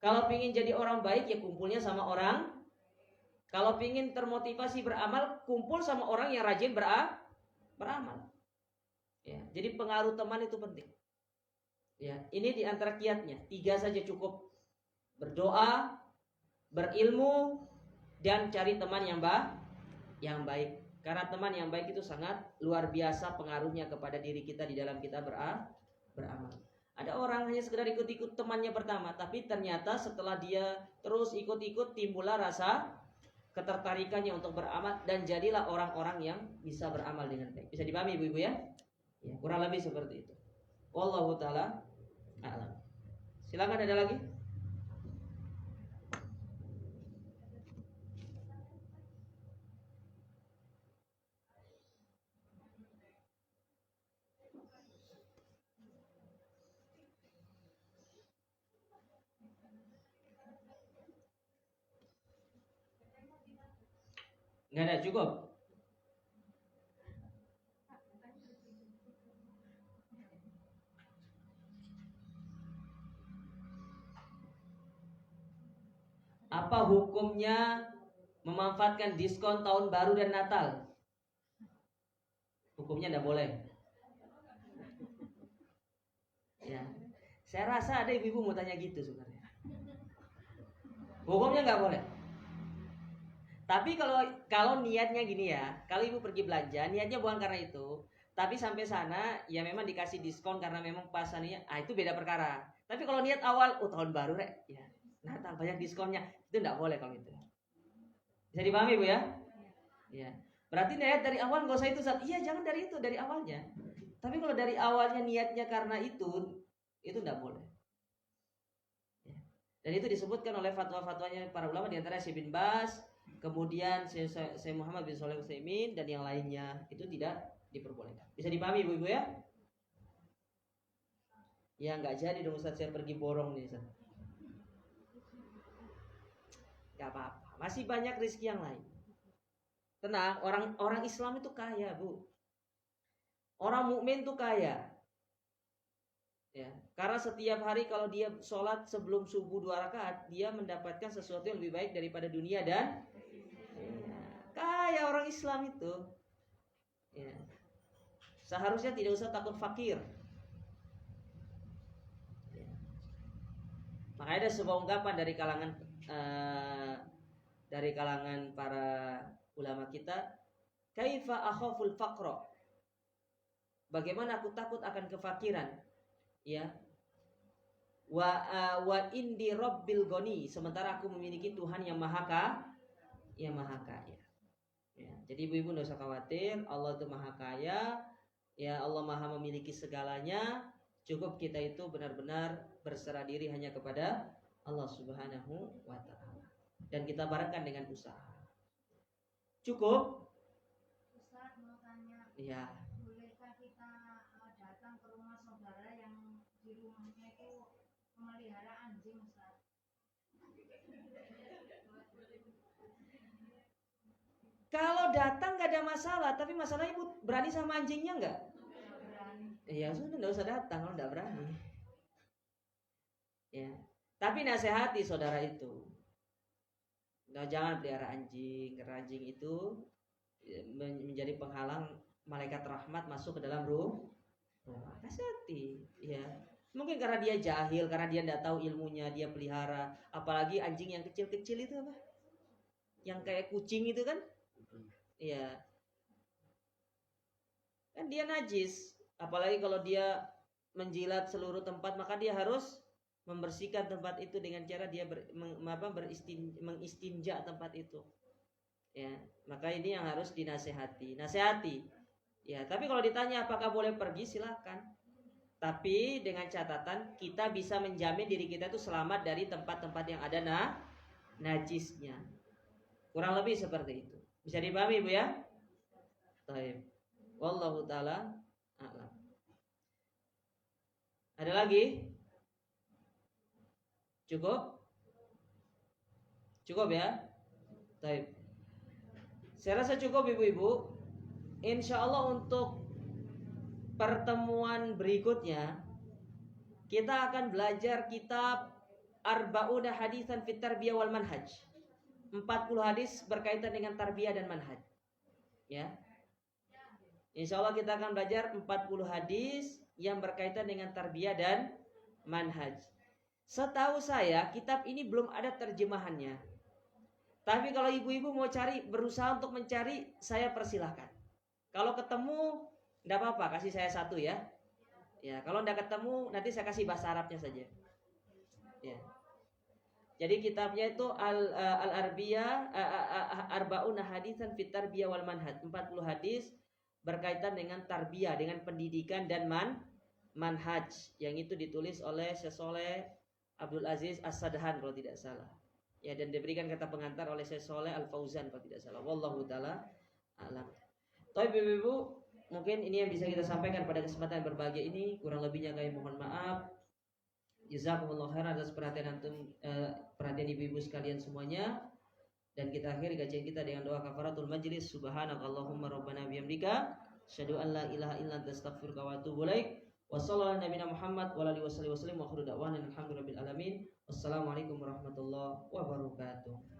Kalau pingin jadi orang baik ya kumpulnya sama orang. Kalau pingin termotivasi beramal, kumpul sama orang yang rajin beramal. Ya, jadi pengaruh teman itu penting. Ya, ini diantara kiatnya 3 saja cukup. Berdoa, berilmu, dan cari teman yang baik. Karena teman yang baik itu sangat luar biasa pengaruhnya kepada diri kita di dalam kita beramal. Ada orang hanya sekedar ikut-ikut temannya pertama, tapi ternyata setelah dia terus ikut-ikut timbullah rasa ketertarikannya untuk beramal dan jadilah orang-orang yang bisa beramal dengan baik. Bisa dipahami Ibu-ibu ya? Ya, kurang lebih seperti itu. Wallahu taala a'lam. Silakan ada lagi? Nggak ada, cukup. Apa hukumnya memanfaatkan diskon tahun baru dan Natal? Hukumnya tidak boleh. Ya, saya rasa ada ibu-ibu mau tanya gitu sebenarnya. Hukumnya nggak boleh. Tapi kalau niatnya gini ya, kalau ibu pergi belanja, niatnya bukan karena itu, tapi sampai sana ya memang dikasih diskon karena memang pasannya, itu beda perkara. Tapi kalau niat awal, tahun baru rek, ya Natal banyak diskonnya, itu nggak boleh kalau itu. Bisa dipahami Bu ya? Ya. Berarti niat dari awal nggak usah itu saat. Iya jangan dari itu dari awalnya. Tapi kalau dari awalnya niatnya karena itu nggak boleh. Ya. Dan itu disebutkan oleh fatwa-fatwanya para ulama diantara Syekh bin Baz, kemudian Syekh Muhammad bin Shalih Utsaimin dan yang lainnya itu tidak diperbolehkan. Bisa dipahami ibu-ibu ya? Ya nggak jadi dong Ustaz, saya pergi borong nih Ustaz. Gak apa-apa, masih banyak rezeki yang lain. Tenang, orang Islam itu kaya bu. Orang mukmin itu kaya. Ya, karena setiap hari kalau dia sholat sebelum subuh 2 rakaat, dia mendapatkan sesuatu yang lebih baik daripada dunia dan kaya orang Islam itu. Ya. Seharusnya tidak usah takut fakir. Ya. Makanya ada sebuah ungkapan dari kalangan para ulama kita, kaifa akhaful faqra. Bagaimana aku takut akan kefakiran? Ya. Wa indi rabbil goni, sementara aku memiliki Tuhan yang maha kaya. Ya, jadi ibu-ibu tidak usah khawatir, Allah itu maha kaya, ya Allah maha memiliki segalanya. Cukup kita itu benar-benar berserah diri hanya kepada Allah Subhanahu wa ta'ala, dan kita barengkan dengan usaha. Cukup? Ustaz mau tanya, ya. Bolehkah kita datang ke rumah saudara yang di rumahnya itu memelihara anjing, Ustaz? Kalau datang nggak ada masalah, tapi masalahnya ibu berani sama anjingnya nggak? Berani. Ya sudah, nggak usah datang kalau nggak berani. Ya, tapi nasihati saudara itu. Nah, jangan pelihara anjing, karena anjing itu menjadi penghalang malaikat rahmat masuk ke dalam rumah. Nasihati, ya. Mungkin karena dia jahil, karena dia tidak tahu ilmunya, dia pelihara. Apalagi anjing yang kecil-kecil itu apa? Yang kayak kucing itu kan? Iya. Kan dia najis. Apalagi kalau dia menjilat seluruh tempat, maka dia harus membersihkan tempat itu dengan cara dia mengistinja tempat itu. Ya, maka ini yang harus dinasehati. Nasihati. Ya, tapi kalau ditanya apakah boleh pergi, silakan. Tapi dengan catatan kita bisa menjamin diri kita itu selamat dari tempat-tempat yang ada najisnya. Kurang lebih seperti itu. Bisa dipahami Bu ya? Baik. Wallahu taala a'lam. Ada lagi? Cukup? Cukup ya? Baik. Saya rasa cukup ibu-ibu. Insya Allah untuk pertemuan berikutnya kita akan belajar kitab Arba'una Hadisan fit Tarbiyah wal Manhaj. 40 hadis berkaitan dengan tarbiyah dan manhaj. Ya. Insya Allah kita akan belajar 40 hadis yang berkaitan dengan tarbiyah dan manhaj. Setahu saya kitab ini belum ada terjemahannya. Tapi kalau ibu-ibu mau berusaha untuk mencari, saya persilahkan. Kalau ketemu, tidak apa-apa, kasih saya satu ya. Ya, kalau tidak ketemu, nanti saya kasih bahasa Arabnya saja. Ya. Jadi kitabnya itu Al-Arbiyah Arba'una Hadisan fit Tarbiyah wal Manhaj. 40 hadis berkaitan dengan tarbiyah, dengan pendidikan dan manhaj, yang itu ditulis oleh Syekh Shaleh Abdul Aziz As-Sadhan kalau tidak salah. Ya, dan diberikan kata pengantar oleh Syekh Shaleh Al-Fauzan kalau tidak salah. Wallahu taala a'lam. Baik Ibu-ibu, mungkin ini yang bisa kita sampaikan pada kesempatan yang berbahagia ini. Kurang lebihnya kami mohon maaf. Jazakumullah khairan atas perhatian ibu-ibu sekalian semuanya. Dan kita akhiri kajian kita dengan doa kafaratul majlis. Subhanakallahumma rabbana bihamdika asyhadu an la ilaha illa anta astaghfiruka wa atubu ilaik. Wassallallahu nabiyana Muhammad wa alihi wasallam wa akhiru da'wana alhamdulillahil alamin. Wassalamualaikum warahmatullahi wabarakatuh.